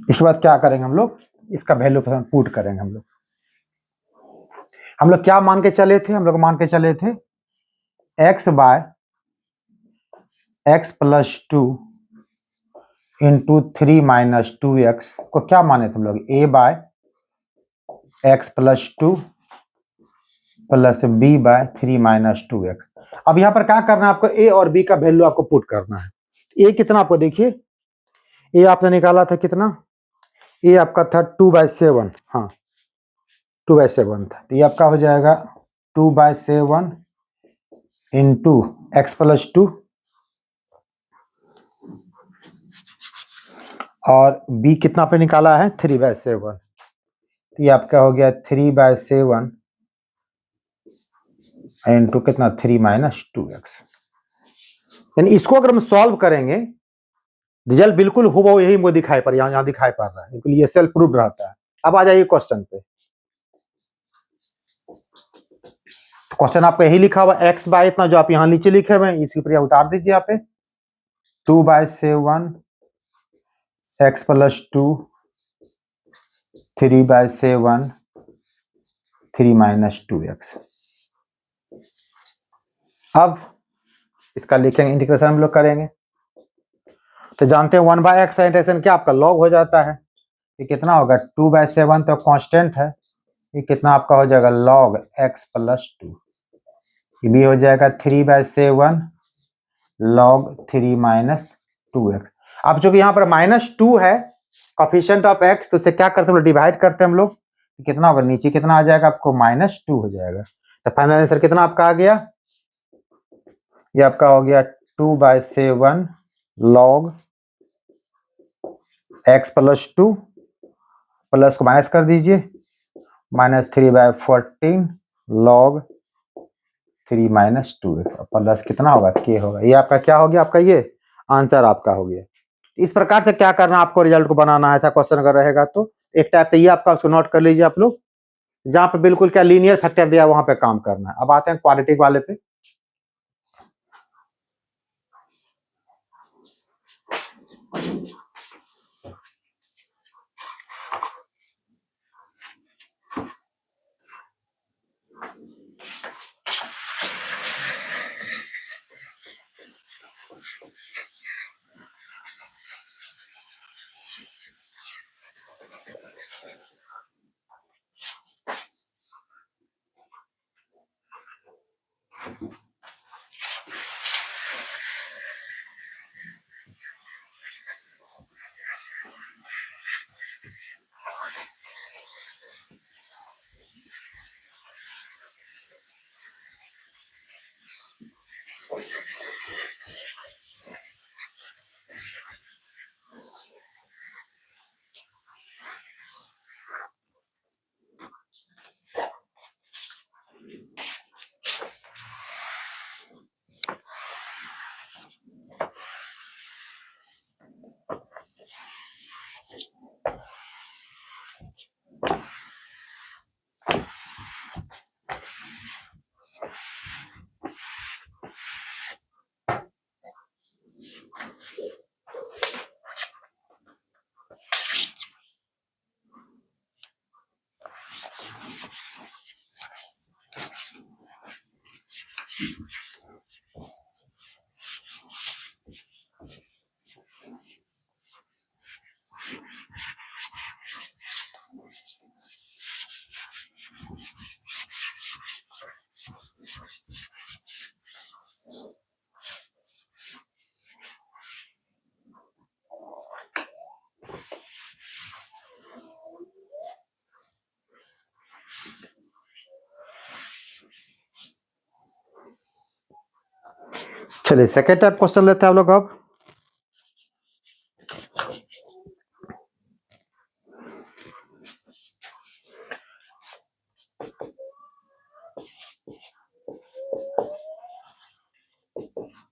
Speaker 1: इसके बाद क्या करेंगे हम लोग, इसका वैल्यू पुट करेंगे हम लोग। हम लोग क्या मान के चले थे, हम लोग मान के चले थे x by x plus 2 into 3 minus 2x को क्या माने थे हम लोग, a by x plus 2 plus b by 3 minus 2x। अब यहाँ पर क्या करना है आपको, a और b का वैल्यू आपको पुट करना है। a कितना आपको देखिए, a आपने निकाला था कितना, a आपका था 2/7, हाँ 2/7 था, तो ये आपका हो जाएगा 2/7 इंटू एक्स प्लस 2 और b कितना पे निकाला है 3/7, तो ये आपका हो गया 3/7 इंटू कितना 3 माइनस 2x। यानी इसको अगर हम सॉल्व करेंगे, रिजल्ट बिल्कुल हुबहू यही मुझे दिखाई पड़, यहाँ दिखाई पड़ रहा है, बिल्कुल ये सेल्फ प्रूफ रहता है। अब आ जाइए क्वेश्चन पे, क्वेश्चन आपको यही लिखा हुआ x बाय इतना जो आप यहाँ नीचे लिखे हुए हैं, इसकी पर उतार दीजिए यहाँ पे 2/7 x प्लस 2 3/7 3 माइनस 2x। अब इसका लिखेंगे, इंटीग्रेशन हम लोग करेंगे, तो जानते हैं 1/x इंटीग्रेशन क्या आपका लॉग हो जाता है, ये कितना होगा 2/7 तो कांस्टेंट है, ये कितना आपका हो जाएगा लॉग x प्लस 2, ये भी हो जाएगा 3/7 लॉग 3 माइनस 2x। अब चूंकि यहाँ पर -2 है कोफिशिएंट ऑफ x, तो इसे क्या करते हैं डिवाइड करते हैं हम लोग, कितना होगा नीचे कितना आ जाएगा आपको -2 हो जाएगा, तो फाइनल आंसर कितना आपका आ गया, ये आपका हो गया 2/7 लॉग x प्लस 2, प्लस को माइनस कर दीजिए -3/14 लॉग 3 माइनस 2x, प्लस कितना होगा k होगा, ये आपका क्या हो गया, आपका ये आंसर आपका हो गया। इस प्रकार से क्या करना आपको, रिजल्ट को बनाना है, ऐसा क्वेश्चन अगर रहेगा तो एक टाइप से ये आपका, उसको नोट कर लीजिए आप लोग, जहां पे बिल्कुल क्या लीनियर फैक्टर दिया वहां पे काम करना है। अब आते हैं क्वाड्रेटिक वाले पे, चलिए सेकेंड टाइप क्वेश्चन लेते हैं आप लोग। अब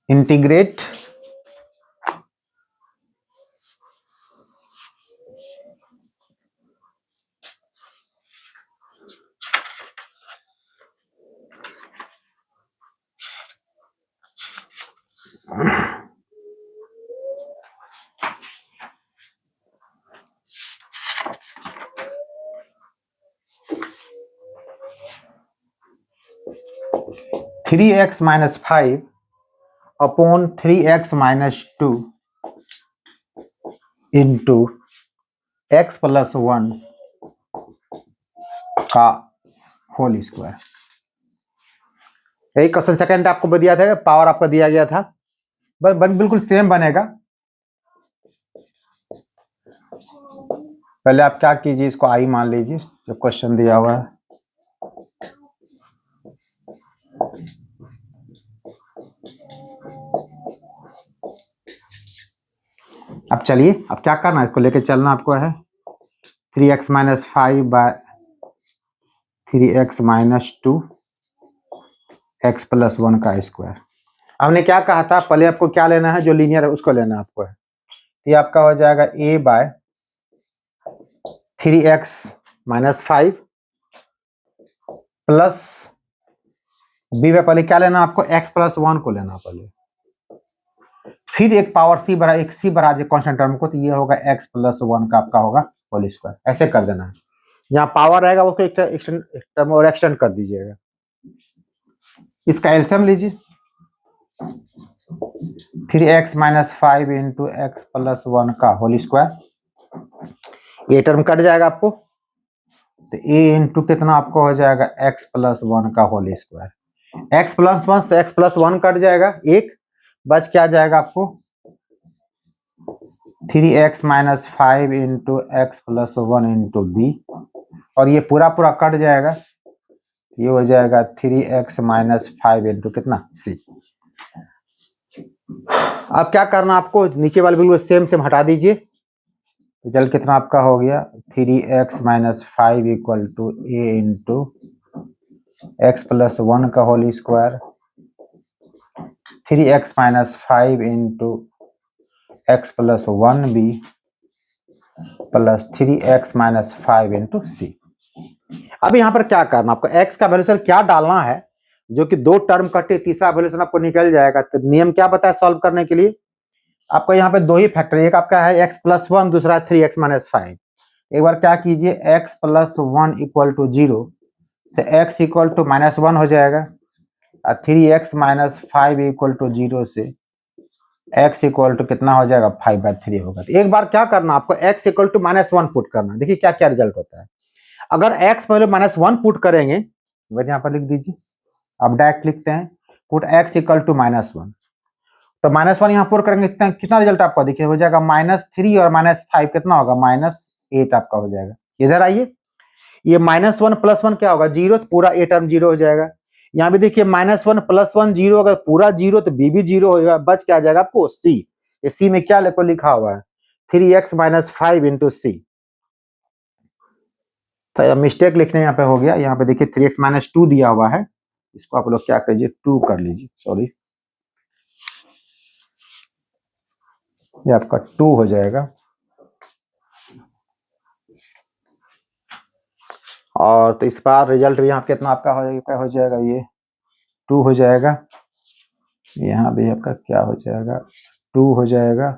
Speaker 1: integrate three x minus 5 upon 3x minus 2 into x plus 1 का होल स्क्वायर। यही क्वेश्चन सेकंड आपको दिया था, पावर आपका दिया गया था, बस बिल्कुल सेम बनेगा। पहले आप क्या कीजिए, इसको आई मान लीजिए जो क्वेश्चन दिया हुआ है। अब चलिए, अब क्या करना है, इसको लेके चलना आपको है 3x minus 5 by 3x minus 2 x plus 1 का स्क्वायर। हमने क्या कहा था, पहले आपको क्या लेना है, जो लीनियर है उसको लेना है आपको है। ये आपका हो जाएगा a by 3x minus 5 plus b by, पहले क्या लेना आपको, x प्लस 1 को लेना पहले, फिर एक पावर c बढ़ा, एक c बढ़ा दे कांस्टेंट टर्म को, तो ये होगा x प्लस 1 का आपका होगा होल स्क्वायर। ऐसे कर देना है, जहाँ पावर आएगा उसको एक टर्म और एक्सटेंड कर दीजिएगा। इसका एलसीएम लीजिए, 3x minus 5 into x plus 1 का होल स्क्वायर। ये टर्म कट जाएगा आपको, तो a इंटू कितना आपको हो जाएगा, x प्लस 1 का होल स्क्वायर। x प्लस 1 से x प्लस 1 कट जाएगा, एक बच क्या जाएगा आपको, 3x minus 5 into x plus 1 into B, और ये पूरा पूरा कट जाएगा, ये हो जाएगा 3x माइनस 5 इंटू कितना, c। अब क्या करना आपको, नीचे वाले बिल्कुल सेम सेम हटा दीजिए, रिजल्ट कितना आपका हो गया, 3x minus 5 equal to a into x plus 1 का whole square, 3x minus 5 into x plus 1 B plus 3x minus 5 into C. अब यहाँ पर क्या करना आपको, x का वैल्यू सर क्या डालना है, जो कि दो टर्म कटे, तीसरा वैल्यूशन आपको निकल जाएगा। तो नियम क्या बताया सॉल्व करने के लिए, आपको यहाँ पे दो ही फैक्टर, एक आपका है x प्लस 1, दूसरा 3x माइनस 5। एक बार क्या कीजिए, x प्लस 1 इक्वल टू 0, तो x इक्वल टू माइनस 1 हो जाएगा, और 3x माइनस 5 इक्वल टू 0 से x इक्वल टू कितना हो जाएगा, 5/3 होगा। तो एक बार क्या करना आपको, x equal to minus 1 put करना, देखिए क्या क्या रिजल्ट होता है। अगर x पहले माइनस 1 पुट करेंगे, वैसे यहाँ पर लिख दीजिए, अब डायरेक्ट लिखते हैं, put x equal to minus 1, तो माइनस 1 यहाँ पुट करेंगे, कितना रिजल्ट आपका देखिए हो जाएगा, -3 और -5 कितना होगा, -8 आपका हो जाएगा। इधर आइए, ये -1 प्लस 1 क्या होगा, 0, तो पूरा a टर्म 0 हो जाएगा। यहाँ भी देखिए -1 प्लस 1 0, अगर पूरा 0 तो b भी 0 होगा, बच क्या आ जाएगा आपको, c। ये c में क्या लिखा हुआ है, 3x माइनस 5 इंटू सी। तो मिस्टेक लिखने यहाँ पे हो गया, यहाँ पे देखिए 3x माइनस 2 दिया हुआ है, इसको आप लोग क्या कीजिए, 2 कर लीजिए, सॉरी, ये आपका 2 हो जाएगा। और तो इस बार रिजल्ट भी यहाँ कितना आपका हो जाएगा, ये 2 हो जाएगा। यहाँ भी आपका क्या हो जाएगा, 2 हो जाएगा।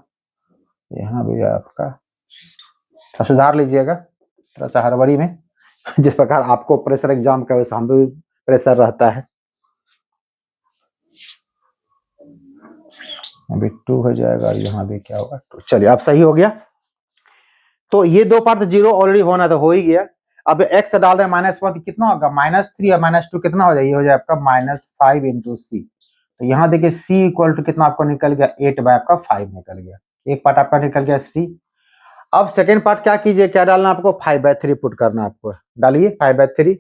Speaker 1: यहाँ भी आपका सुधार लीजिएगा थोड़ा सा हड़बड़ी में, जिस प्रकार आपको प्रेशर एग्जाम का वैसे हम भी प्रेशर रहता है। अभी 2 हो जाएगा, और यहाँ भी क्या होगा, 2। चलिए अब सही हो गया। तो ये दो पार्ट 0 ऑलरेडी होना तो हो ही गया। अब x डाल रहे हैं -1, कितना होगा, -3 और -2 कितना हो जाएगा, ये हो जाएगा आपका -5 इंटू सी। तो यहाँ देखिए c इक्वल टू कितना आपको निकल गया, 8/5 निकल गया, एक पार्ट आपका निकल गया c। अब सेकेंड पार्ट क्या कीजिए, क्या डालना आपको, 5/3 पुट करना आपको, डालिए 5/3,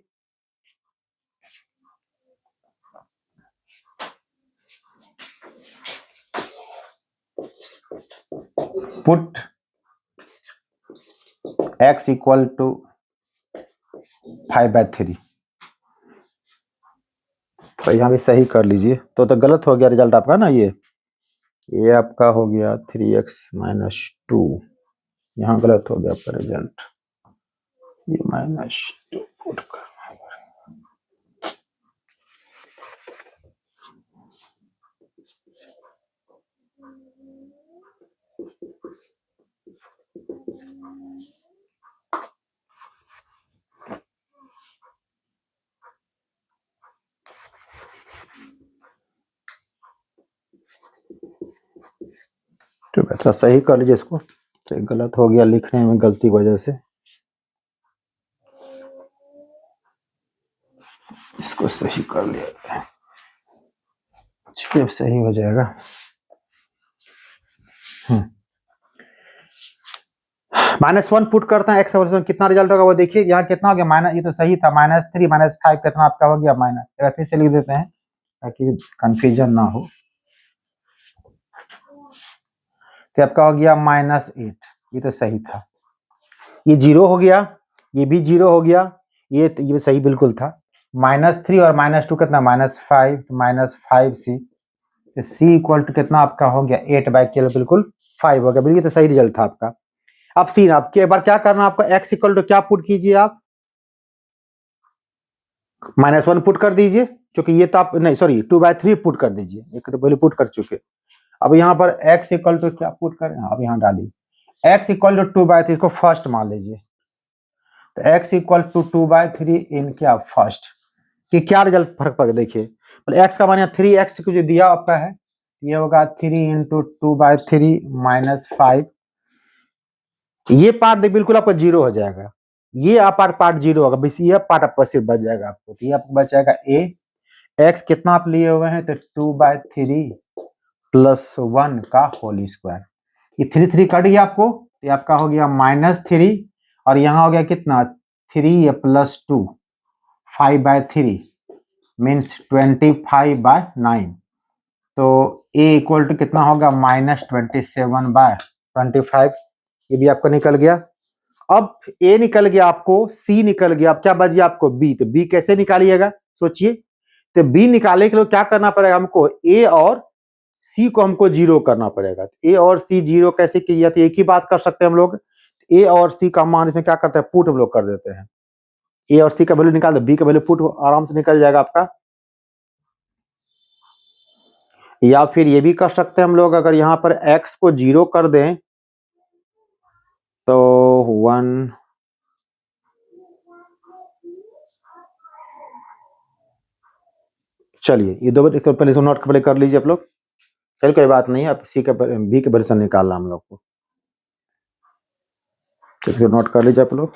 Speaker 1: पुट x इक्वल टू 5/3। तो यहाँ भी सही कर लीजिए, तो गलत हो गया रिजल्ट आपका ना, ये ये आपका हो गया 3x - 2, यहाँ गलत हो गया आपका रिजल्ट, ये -2 पुट करना पड़ेगा। तो थोड़ा सही कर लीजिए इसको, तो गलत हो गया लिखने में गलती की वजह से, इसको सही कर लिया जाए, अब सही हो जाएगा। -1 पुट करते हैं, एक्स वर्सेस कितना रिजल्ट होगा वो देखिए, यहाँ कितना हो गया माइनस, ये तो सही था -3 -5 कितना आपका हो गया माइनस, फिर से लिख देते हैं ताकि कंफ्यूजन ना हो। तो आपका हो गया -8, ये तो सही था, ये 0 हो गया, ये भी 0 हो गया, ये सही बिल्कुल था। -3 और -2 कितना, -5, -5c, तो c इक्वल टू कितना आपका हो गया 8/12, बिल्कुल 5 हो गया, बिल्कुल तो सही रिजल्ट था आपका। अब सी आपके एक बार क्या करना आपको, x इक्वल टू क्या पुट कीजिए आप, -1 पुट कर दीजिए, क्योंकि ये तो आप नहीं सॉरी 2/3 पुट कर दीजिए, एक तो पहले पुट कर चुके। अब यहाँ पर x इक्वल टू क्या पुट करें, अब यहाँ डालिए x इक्वल टू 2/3, इसको फर्स्ट मान लीजिए, तो x इक्वल टू 2/3 इन क्या फर्स्ट, कि क्या रिजल्ट फर्क पड़ देखिए, x का मान यहाँ 3x को जो दिया आपका है, ये होगा 3 × 2/3 -5, ये पार्ट बिल्कुल आपका 0 हो जाएगा, ये पार्ट 0 होगा, बस ये पार्ट आपका सिर्फ बच जाएगा आपको, तो ये आपको बच जाएगा a, x कितना आप लिए हुए हैं, तो 2/3 + 1 का होल स्क्वायर, ये 3 कट गया आपको, ये आपका हो गया -3, और यहाँ हो गया कितना 3 + 2 5/3 मीन्स 25/9, तो a इक्वल टू कितना होगा -27/25, ये भी आपका निकल गया। अब a निकल गया आपको, c निकल गया, अब क्या बच गया आपको b, तो b कैसे निकालिएगा सोचिए, तो b निकालने के लिए क्या करना पड़ेगा हमको, a और c को हमको 0 करना पड़ेगा, a और c 0 कैसे किया, तो एक ही बात कर सकते हैं हम लोग, a और c का मान इसमें क्या करते हैं पुट हम लोग कर देते हैं, a और c का वैल्यू निकाल दो, b का वैल्यू पुट आराम से निकल जाएगा आपका। या फिर ये भी कर सकते हैं हम लोग, अगर यहाँ पर x को 0 कर दें तो 1, चलिए ये दो तो पहले नोट पहले कर लीजिए आप लोग, चलिए कोई बात नहीं है, अब सी का बी के वर्जन निकालना हम लोग को, तो नोट कर लीजिए आप लोग।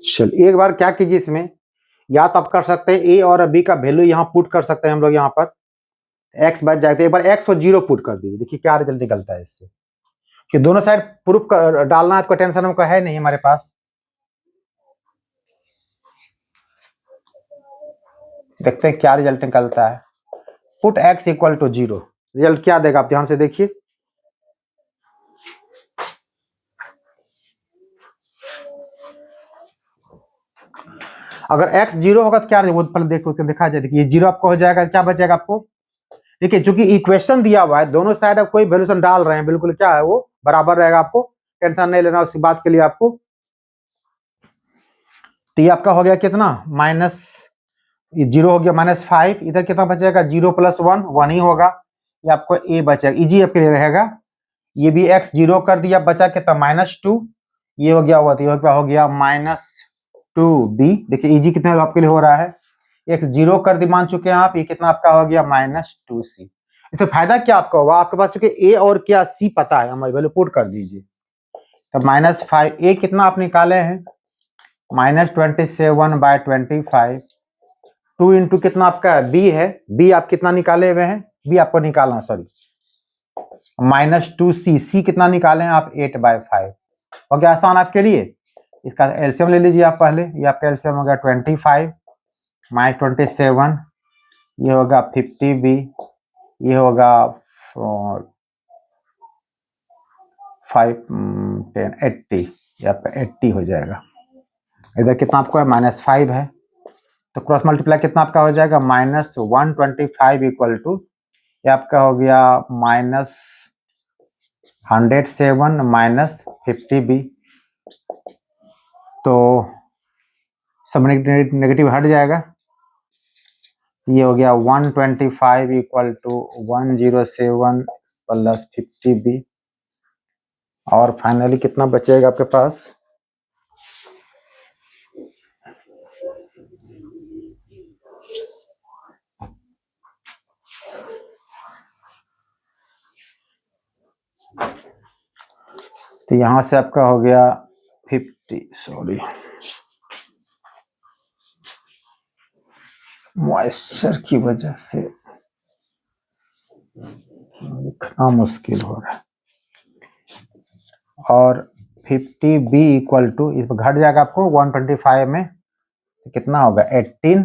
Speaker 1: चल एक बार क्या कीजिए इसमें, या तो आप कर सकते हैं a और b का वैल्यू यहाँ पुट कर सकते हैं हम लोग, यहाँ पर x बच जाएगा, एक बार x को 0 पुट कर दीजिए, देखिए क्या रिजल्ट निकलता है इससे, कि दोनों साइड प्रूफ डालना है, कोई टेंशन हमको है नहीं हमारे पास। देखते हैं क्या रिजल्ट निकलता है, put x equal to 0, result क्या देगा आप ध्यान से देखिए, अगर x 0 होगा तो क्या वो पहले देखो देखा जाए, देखिए ये 0 आपको हो जाएगा, क्या बचेगा आपको, देखिए चूंकि इक्वेशन दिया हुआ है, दोनों साइड आप कोई वैल्यूशन डाल रहे हैं, बिल्कुल क्या है वो बराबर रहेगा, आपको टेंशन नहीं लेना उस बात के लिए आपको। तो ये आपका हो गया कितना ये 0 हो गया -5, इधर कितना बचेगा 0 + 1 1 ही होगा, ये आपको a बचेगा, इजी आपके लिए रहेगा। ये भी x 0 कर दिया, बचा कितना -2, ये हो गया तो ये हो गया -2b। देखिए इजी कितने आपके लिए हो रहा है, x 0 कर दी मान चुके हैं आप, ये कितना आपका हो गया -2c। इससे फायदा क्या आपका होगा, आपके पास चूंकि a और क्या c पता है, हमारी वैल्यू पुट कर दीजिए। तो -5 a कितना आप निकाले हैं -27/25, 2 इंटू कितना आपका b है, b आप कितना निकाले हुए हैं, b आपको निकालना सॉरी -2c, c कितना निकाले हैं आप 8/5। हो गया आसान आपके लिए। इसका एलसीएम ले लीजिए आप पहले, ये आपका एलसीएम हो गया 25 -27, ये होगा 50b, ये होगा 5 10 80, ये आपका 80 हो जाएगा। इधर कितना आपको है -5 है, तो क्रॉस मल्टीप्लाई कितना आपका हो जाएगा -125 इक्वल टू, ये आपका हो गया -107 -50b। तो सब नेगेटिव हट जाएगा, ये हो गया 125 इक्वल टू 107 + 50b। और फाइनली कितना बचेगा आपके पास, तो यहां से आपका हो गया 50, सॉरी मॉइस्चर की वजह से लिखना मुश्किल हो रहा है। और 50b इक्वल टू, इस पर घट जाएगा आपको 125 में, तो कितना होगा 18,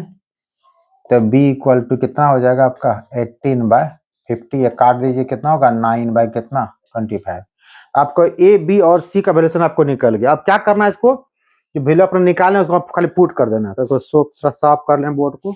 Speaker 1: तो b इक्वल टू कितना हो जाएगा आपका 18/50, ये काट दीजिए कितना होगा 9/25। आपको a b और c का वैल्यूशन आपको निकल गया। अब क्या करना है, इसको जो वैल्यू अपने निकालना है उसको आप खाली पुट कर देना है। तो इसको थोड़ा साफ कर लें बोर्ड को।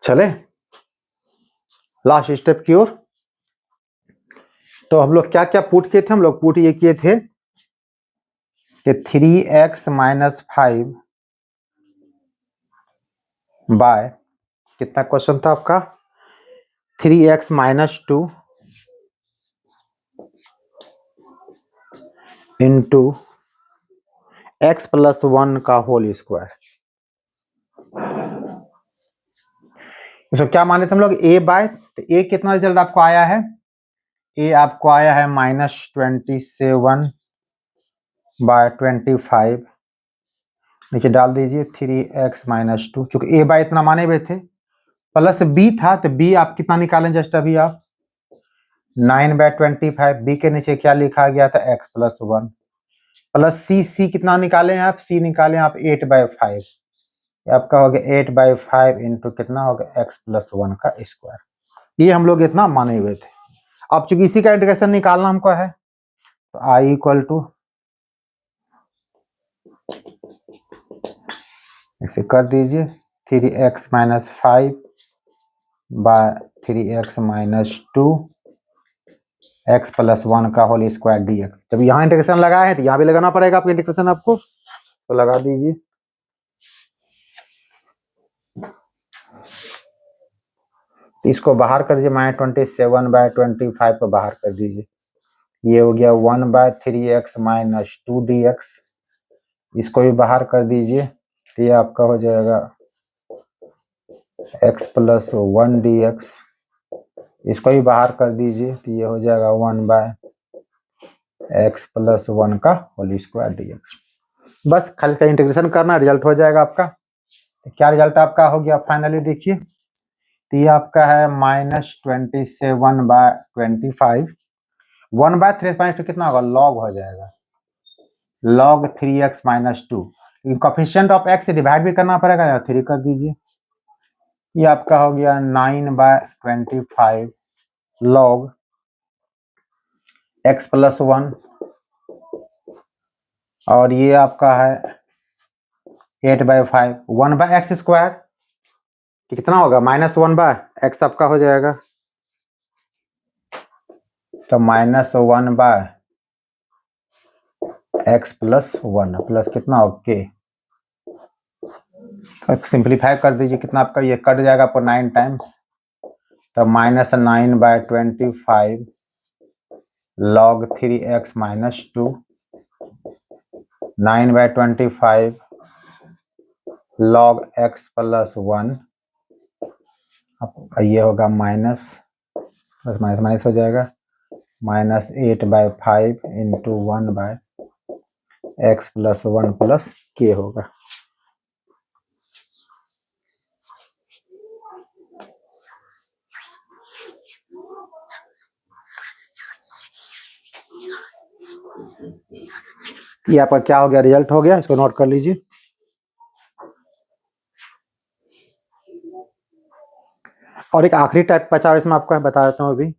Speaker 1: चले लास्ट स्टेप की ओर। तो हम लोग क्या क्या पुट किए थे, हम लोग पुट ये किए थे कि 3x - 5 बाय, कितना क्वेश्चन था आपका 3x - 2 इंटू x + 1 का होल स्क्वायर। इसको क्या माने थे हम लोग a बाय, तो a कितना रिजल्ट आपको आया है, a आपको आया है -27/25। नीचे डाल दीजिए 3x - 2, चूंकि a बाय इतना माने हुए थे, प्लस b था, तो b आप कितना निकालें जस्ट अभी आप 9/25, b के नीचे क्या लिखा गया था x + 1, प्लस c कितना निकालें आप, c निकालें आप 8/5, आपका हो गया 8/5 इंटू कितना हो गया x + 1 का स्क्वायर। ये हम लोग इतना माने हुए थे। अब चूंकि इसी का इंटीग्रेशन निकालना हमको है, तो i इक्वल टू, इसे कर दीजिए 3x - 5 बाय 3x - 2 x + 1 का होल स्क्वायर dx। जब यहाँ इंटीग्रेशन लगाए हैं तो यहाँ भी लगाना पड़ेगा आपको इंटीग्रेशन आपको, तो लगा दीजिए इसको बाहर कर दीजिए, -27/25 को बाहर कर दीजिए, ये हो गया 1/3x माइनस 2dx। इसको भी बाहर कर दीजिए तो ये आपका हो जाएगा x + 1dx। इसको भी बाहर कर दीजिए तो ये हो जाएगा 1/x + 1 का होल स्क्वायर dx। बस खाली का इंटीग्रेशन करना, रिजल्ट हो जाएगा आपका। तो क्या रिजल्ट आपका हो गया फाइनली देखिए, तो ये आपका है -27/25। 1/3 कितना होगा, लॉग हो जाएगा, log 3x - 2। Coefficient of x से डिवाइड भी करना पड़ेगा, या 3 कर दीजिए। ये आपका हो गया 9/25 log x + 1, और ये आपका है 8/5 1/x², कितना होगा, -1/x आपका हो जाएगा, तो -1/x + 1 प्लस कितना ओके, सिंप्लीफाई कर दीजिए, कितना आपका ये कट जाएगा आपको 9 टाइम्स, तो -9/25 log 3x - 2, 9/25 log x + 1, ये होगा माइनस माइनस हो जाएगा, -8/5 × 1/x + 1 + k होगा। ये आपका क्या हो गया, रिजल्ट हो गया, इसको नोट कर लीजिए। और एक आखिरी टाइप बचा इसमें आपको बता देता हूँ अभी।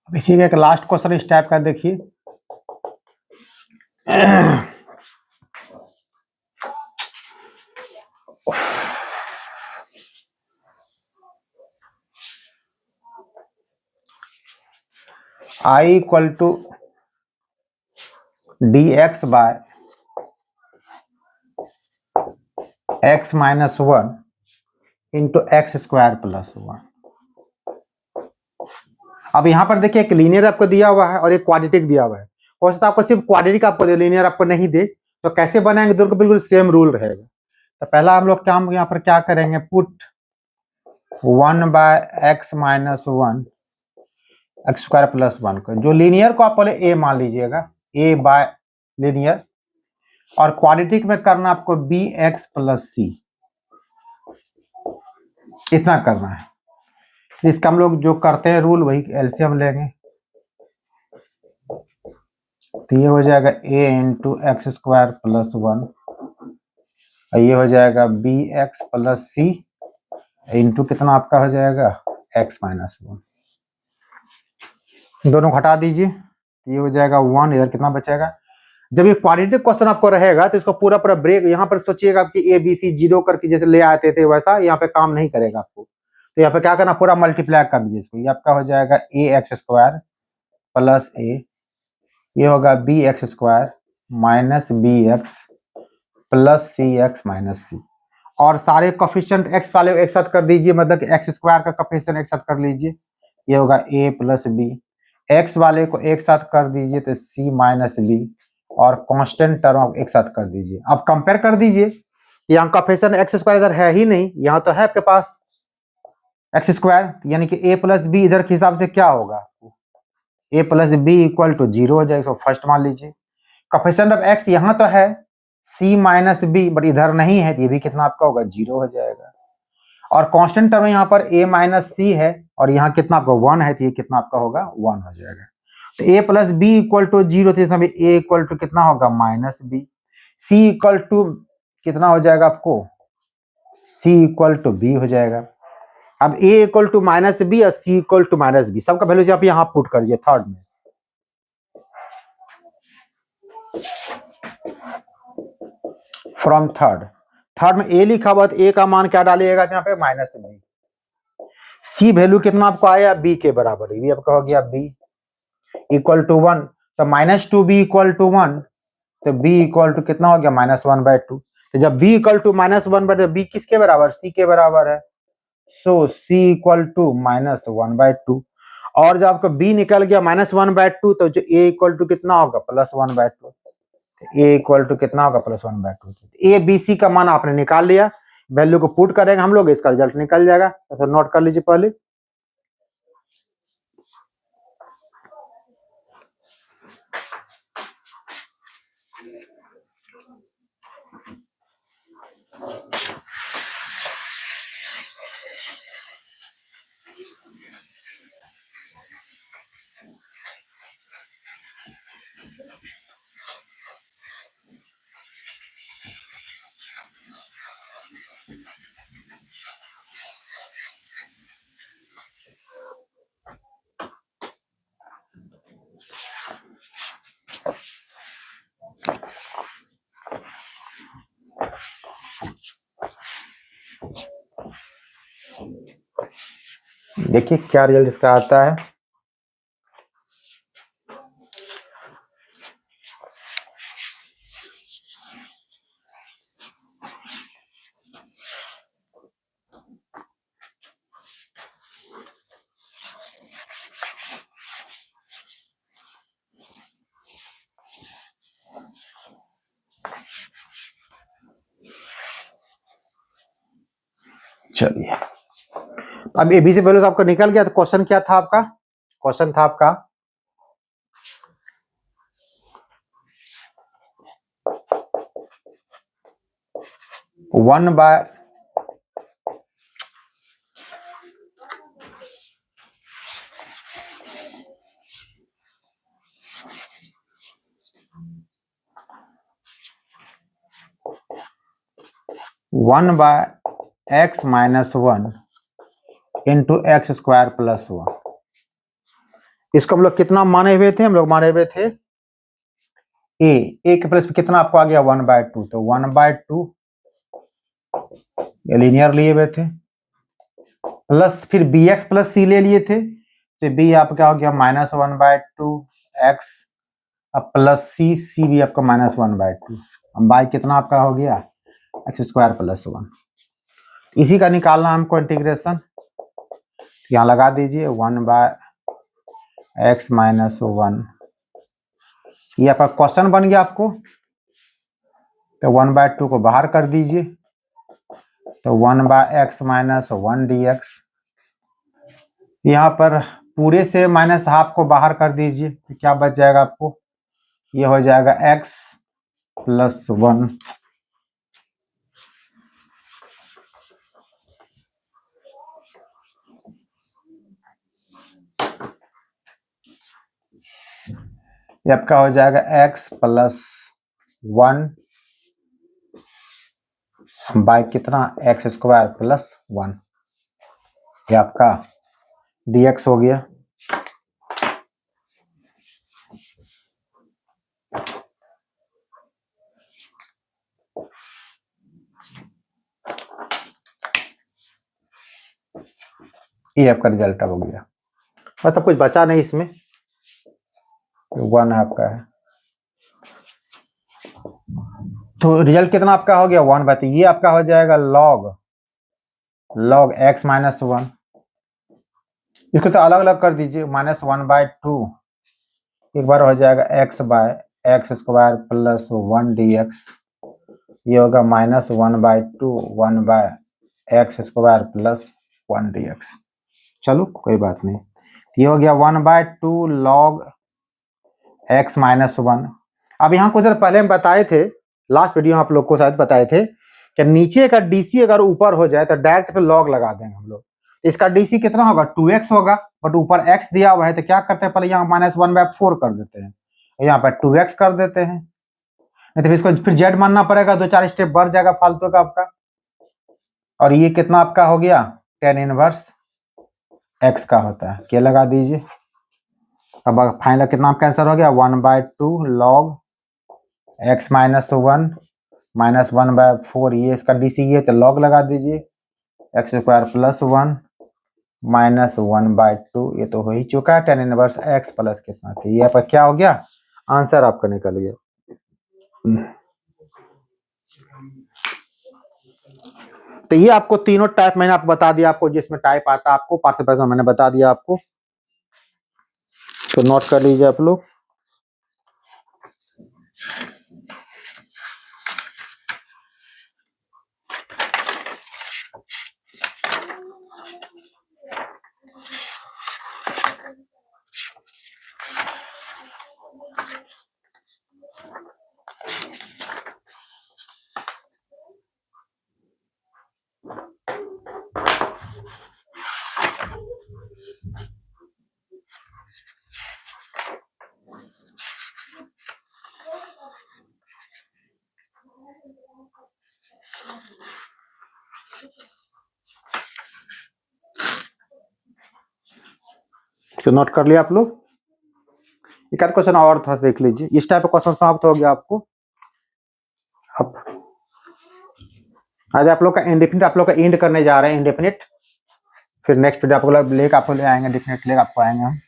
Speaker 1: इसी में एक लास्ट क्वेश्चन इस टाइप का देखिए, I = dx by x - 1 into x² + 1। अब यहाँ पर देखिए एक लीनियर आपको दिया हुआ है और एक क्वाड्रेटिक दिया हुआ है। हो सकता है आपको सिर्फ क्वाड्रेटिक आपको दे, लीनियर आपको नहीं दे, तो कैसे बनाएंगे, दोनों को बिल्कुल सेम रूल रहेगा। तो पहला हम लोग क्या, हम यहाँ पर क्या करेंगे, put 1/x-1 x square plus 1 को, जो लीनियर को आप पहले ए मान लीजिएगा, ए बाय लीनियर, और क्वाड्रेटिक में करना आपको bx प्लस सी, इतना करना है। इसका हम लोग जो करते हैं रूल वही एलसीएम लेंगे, तो ये हो जाएगा a into x square plus 1, ये हो जाएगा bx प्लस सी इंटू कितना आपका हो जाएगा x माइनस 1, दोनों को हटा दीजिए, ये हो जाएगा 1, इधर कितना बचेगा। जब ये क्वाड्रेटिक क्वेश्चन आपको रहेगा तो इसको पूरा पूरा ब्रेक, यहाँ पर सोचिएगा कि ए बी सी जीरो करके जैसे ले आते थे वैसा यहाँ पे काम नहीं करेगा आपको, तो यहाँ पे क्या करना, पूरा मल्टीप्लाई कर दीजिए इसको, ये आपका हो जाएगा A X square plus A, ये होगा B X square minus B X plus C X minus C, और सारे कोफिशिएंट एक्स वाले एक साथ कर दीजिए, मतलब एक्स स्क्वायर का कोफिशिएंट एक साथ कर लीजिए, ये होगा ए प्लस बी, एक्स वाले को एक साथ कर दीजिए तो सी माइनस बी, और कांस्टेंट टर्म एक साथ कर दीजिए। अब कंपेयर कर दीजिए, यहाँ कोफिशिएंट एक्स स्क्वायर इधर है ही नहीं, यहाँ तो है आपके पास एक्स स्क्वायर, यानी कि ए प्लस बी इधर के हिसाब से क्या होगा, ए प्लस बी इक्वल टू 0 हो जाएगा, फर्स्ट मान लीजिए। कोफिशिएंट ऑफ एक्स यहाँ तो है सी माइनस बी, बट इधर नहीं है, तो ये भी कितना आपका होगा 0 हो जाएगा, और कांस्टेंट टर्म यहाँ पर a माइनस सी है, और यहाँ कितना आपका 1 है, तो ये कितना आपका होगा 1 हो जाएगा। तो a plus B equal to 0, तो इसमें a इक्वल टू कितना होगा minus B, c equal to कितना हो जाएगा आपको, c इक्वल टू b हो जाएगा। अब a equal to minus B और c equal to minus B, सबका वैल्यू आप यहाँ पुट करिए थर्ड में, फ्रॉम थर्ड में a लिखा हुआ, तो a का मान क्या डालिएगा यहाँ पे माइनस बी, c वैल्यू कितना आपको आया b के बराबर, ये भी आपका हो गया b इक्वल टू 1, तो माइनस 2b इक्वल टू 1, तो b इक्वल टू कितना हो गया -1/2, तो जब b इक्वल टू -1/2, b किसके बराबर, c के बराबर है, सो c इक्वल टू -1/2, और जब आपका b निकल गया -1/2, तो जो a इक्वल टू कितना होगा +1/2, a इक्वल टू कितना होगा +1/2, a b c का मान आपने निकाल लिया, वैल्यू को पुट करेंगे हम लोग, इसका रिजल्ट निकल जाएगा, तो नोट कर लीजिए पहले। देखिए क्या रिजल्ट इसका आता है, चलिए अब ए बी से वैल्यू आपका निकल गया, तो क्वेश्चन क्या था आपका, क्वेश्चन था आपका 1/x-1 into x square plus 1, इसको हम लोग कितना माने हुए थे, हम लोग माने हुए थे ए के प्लस कितना आपको आ गया 1/2, तो 1/2 ये लीनियर लिए हुए थे, प्लस फिर बी एक्स प्लस सी ले लिए थे, तो बी आपका हो गया -1/2 एक्स, अब प्लस सी भी आपका -1/2, अब बाई कितना आपका हो गया एक्स स्क्वायर प्लस 1, इसी का निकालना हमको इंटीग्रेशन, यहाँ लगा दीजिए 1/x-1, ये आपका क्वेश्चन बन गया आपको, तो 1/2 को बाहर कर दीजिए, तो 1/x माइनस 1 dx। यहाँ पर पूरे से माइनस हाफ को बाहर कर दीजिए, तो क्या बच जाएगा आपको, ये हो जाएगा x प्लस 1। ये आपका हो जाएगा x प्लस 1 बाय कितना, x स्क्वायर प्लस 1। ये आपका dx हो गया। ये आपका रिजल्ट हो गया, मतलब कुछ बचा नहीं इसमें, 1 आपका है। तो रिजल्ट कितना आपका हो गया, 1/2। ये आपका हो जाएगा log x माइनस 1। इसको तो अलग अलग कर दीजिए, -1/2 एक बार हो जाएगा x by x square plus 1 dx। ये होगा -1/2 1/x स्क्वायर प्लस 1 dx। चलो कोई बात नहीं, ये हो गया 1/2 log x माइनस 1। अब यहाँ कुछ देर पहले हम बताए थे, लास्ट वीडियो आप लोग को शायद बताए थे कि नीचे का डीसी अगर ऊपर हो जाए तो डायरेक्ट पे लॉग लगा देंगे हम लोग। इसका डीसी कितना होगा, 2x होगा, बट ऊपर x दिया हुआ है, तो क्या करते हैं, पहले यहाँ -1/4 कर देते हैं, यहाँ पर 2x कर देते हैं, नहीं तो इसको फिर z मानना पड़ेगा, 2-4 स्टेप बढ़ जाएगा फालतू का आपका। और ये कितना आपका हो गया, tan इनवर्स x का होता है, क्या लगा दीजिए। अब फाइनल कितना आपका आंसर हो गया, 1/2 log x माइनस 1 -1/4। ये इसका डीसी ये, तो लॉग लगा दीजिए, एक्स स्क्वायर प्लस 1 -1/2। ये तो हो ही चुका है, tan इनवर्स x प्लस कितना था, ये आपका क्या हो गया, आंसर आपका निकल गया। तो ये आपको तीनों टाइप मैंने आपको बता दिया, आपको जिसमें टाइप आता है आपको पार्शियल फ्रैक्शन मैंने बता दिया आपको, तो नोट कर लीजिए आप लोग। तो नोट कर लिया आप लोग। एक आध क्वेश्चन और थोड़ा देख लीजिए, इस टाइप का क्वेश्चन समाप्त हो गया आपको। अब आज आप लोग का इंडेफिनिट आप लोग का एंड करने जा रहे हैं, इंडेफिनिट, फिर नेक्स्ट वीडियो आपको लेकर आपको ले आएंगे, डेफिनेट लेकर आपको आएंगे हम।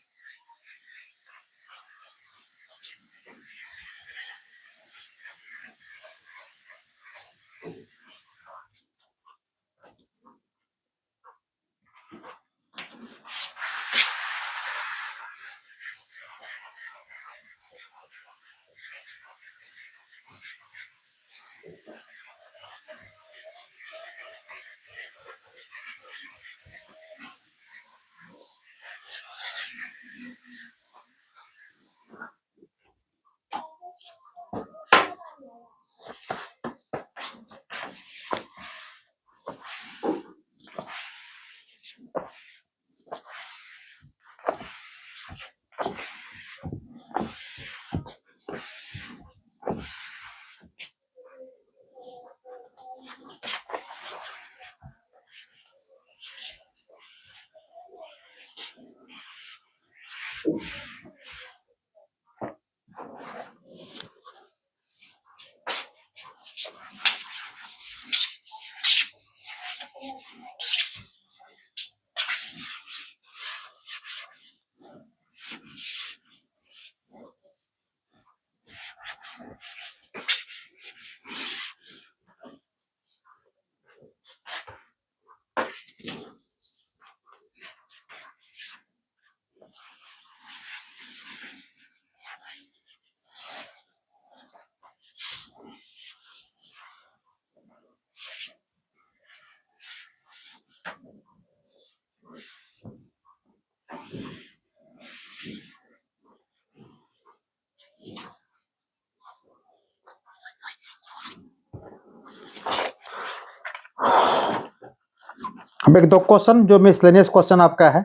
Speaker 1: अब एक दो क्वेश्चन जो मिसलेनियस क्वेश्चन आपका है।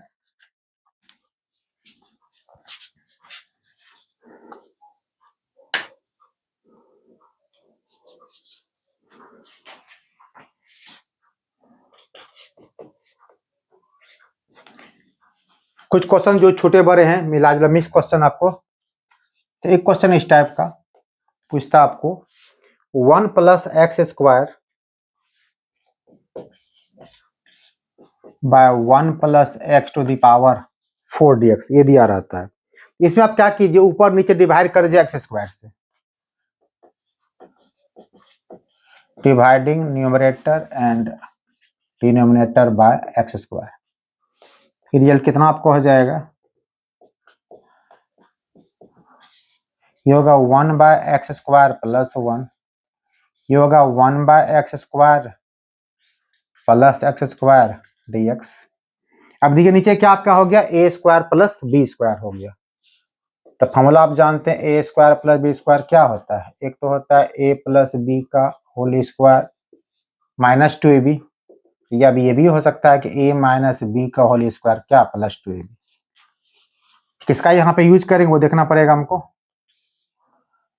Speaker 1: कुछ क्वेश्चन जो छोटे बड़े हैं, मिला जुला मिस क्वेश्चन आपको। एक क्वेश्चन इस टाइप का पूछता आपको 1 + x² बाय 1 + x⁴ dx ये दिया रहता है। इसमें आप क्या कीजिए, ऊपर नीचे डिवाइड कर दीजिए x² से, dividing numerator and denominator by x²। Result कितना आपको हो जाएगा, ये होगा 1/x² + 1, ये होगा 1/x² + x² dx। अब देखिए नीचे क्या आपका हो गया, a² + b² हो गया। तो फॉर्मूला आप जानते हैं a² + b² क्या होता है, एक तो होता है a + b का होल स्क्वायर -2ab, या ये भी हो सकता है कि a - b का होल स्क्वायर क्या +2ab। किसका यहाँ पे यूज करेंगे वो देखना पड़ेगा हमको।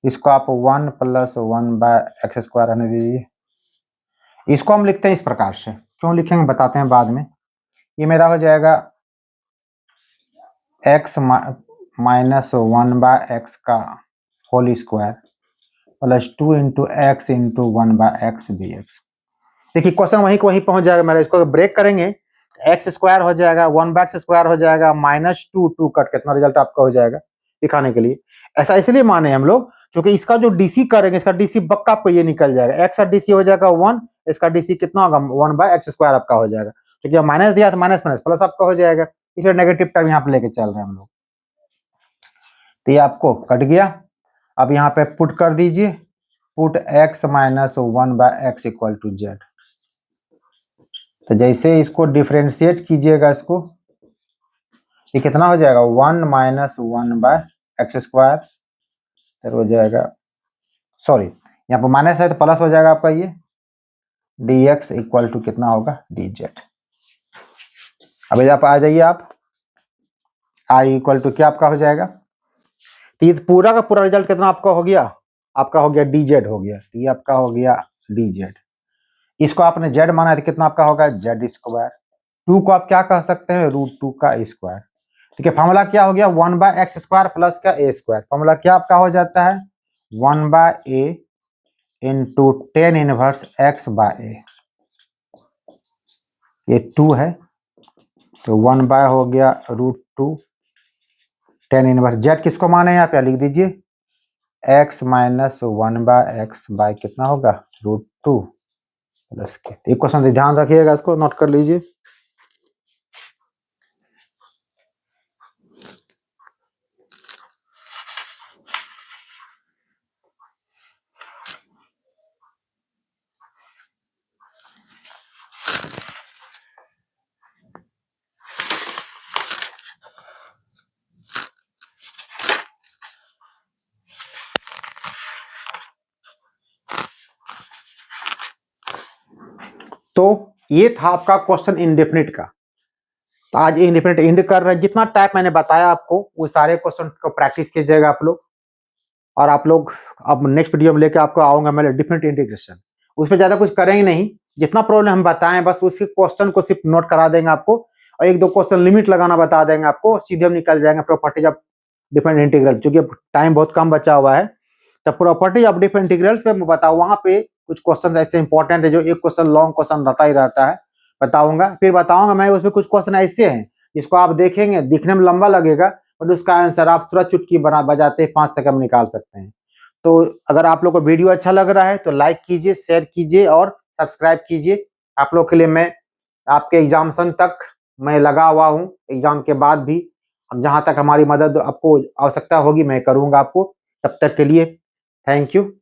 Speaker 1: इसको आप 1 + 1/x² रहने दीजिए। इसको हम लिखते हैं इस प्रकार से, क्यों लिखेंगे बताते हैं बाद में। ये मेरा हो जाएगा x - 1/x का whole square +2 × x × 1/x dx। देखिए क्वेश्चन वहीं को वहीं पहुंच जाएगा मेरा। इसको ब्रेक करेंगे, x² हो जाएगा, 1/x² हो जाएगा, -2 कट कितना रिजल्ट आपका हो जाएगा दिखाने के लिए। ऐसा इसलिए माने हम लोग क्योंकि इसका जो डीसी करेंगे, इसका डीसी बक्का आपको ये निकल जाएगा, x का डीसी हो जाएगा 1, इसका डीसी कितना होगा 1/x² आपका हो जाएगा, क्योंकि माइनस दिया तो माइनस प्लस आपका हो जाएगा, इसलिए नेगेटिव टर्म यहाँ पे लेके चल रहे हैं हम लोग। तो ये आपको कट गया। अब यहाँ पे पुट कर दीजिए, पुट x - 1/x = z। तो जैसे इसको डिफरेंशिएट कीजिएगा, इसको ये कितना हो जाएगा 1 - 1/x², फिर हो जाएगा, सॉरी यहाँ पर माइनस है तो प्लस हो जाएगा आपका ये dx = कितना होगा dz। अब आप आ जाइए, आप i = क्या आपका हो जाएगा, तो ये पूरा का पूरा रिजल्ट कितना आपका हो गया, आपका हो गया dz हो गया, ये आपका हो गया dz। इसको आपने z माना है तो कितना आपका होगा z²। 2 को आप क्या कह सकते हैं, √2 का स्क्वायर। ठीक है, फॉर्मूला क्या हो गया 1/x² प्लस का a²। फॉर्मूला क्या आपका हो जाता है 1/a × tan 1x/a। ये 2 है तो 1/ हो गया √2 tan 1। z किसको माने हैं आप, लिख दीजिए x - 1/x/ कितना होगा √2 प्लस के। एक क्वेश्चन ध्यान रखिएगा, इसको नोट कर लीजिए। तो ये था आपका क्वेश्चन इंडेफिनिट का। तो आज इंडेफिनिट एंड कर रहे हैं। जितना टाइप मैंने बताया आपको वो सारे क्वेश्चन को प्रैक्टिस कीजिएगा आप लोग, और आप लोग अब नेक्स्ट वीडियो में लेकर आपको आऊंगा मैं डिफरेंट इंटीग्रेशन। उसमें ज्यादा कुछ करेंगे नहीं, जितना प्रॉब्लम हम बताएं बस उसी क्वेश्चन को सिर्फ नोट करा देंगे आपको, और एक दो क्वेश्चन लिमिट लगाना बता देंगे आपको, सीधे हम निकल जाएंगे प्रॉपर्टीज ऑफ डिफरेंट इंटीग्रल। क्योंकि टाइम बहुत कम बचा हुआ है, तो प्रॉपर्टी ऑफ डिफरेंट इंटीग्रल्स पे मैं बताऊँ, वहां पे कुछ क्वेश्चन ऐसे इंपॉर्टेंट है जो एक क्वेश्चन लॉन्ग क्वेश्चन रहता ही रहता है, बताऊंगा। फिर बताऊंगा मैं उसमें कुछ क्वेश्चन ऐसे हैं जिसको आप देखेंगे, दिखने में लंबा लगेगा बट उसका आंसर आप तुरंत चुटकी बजाते 5 सेकंड में निकाल सकते हैं। तो अगर आप लोग को वीडियो अच्छा लग रहा है तो लाइक कीजिए, शेयर कीजिए और सब्सक्राइब कीजिए। आप लोग के लिए मैं आपके एग्जामिनेशन तक मैं लगा हुआ हूँ, एग्जाम के बाद भी अब जहाँ तक हमारी मदद आपको आवश्यकता होगी मैं करूँगा आपको। तब तक के लिए थैंक यू।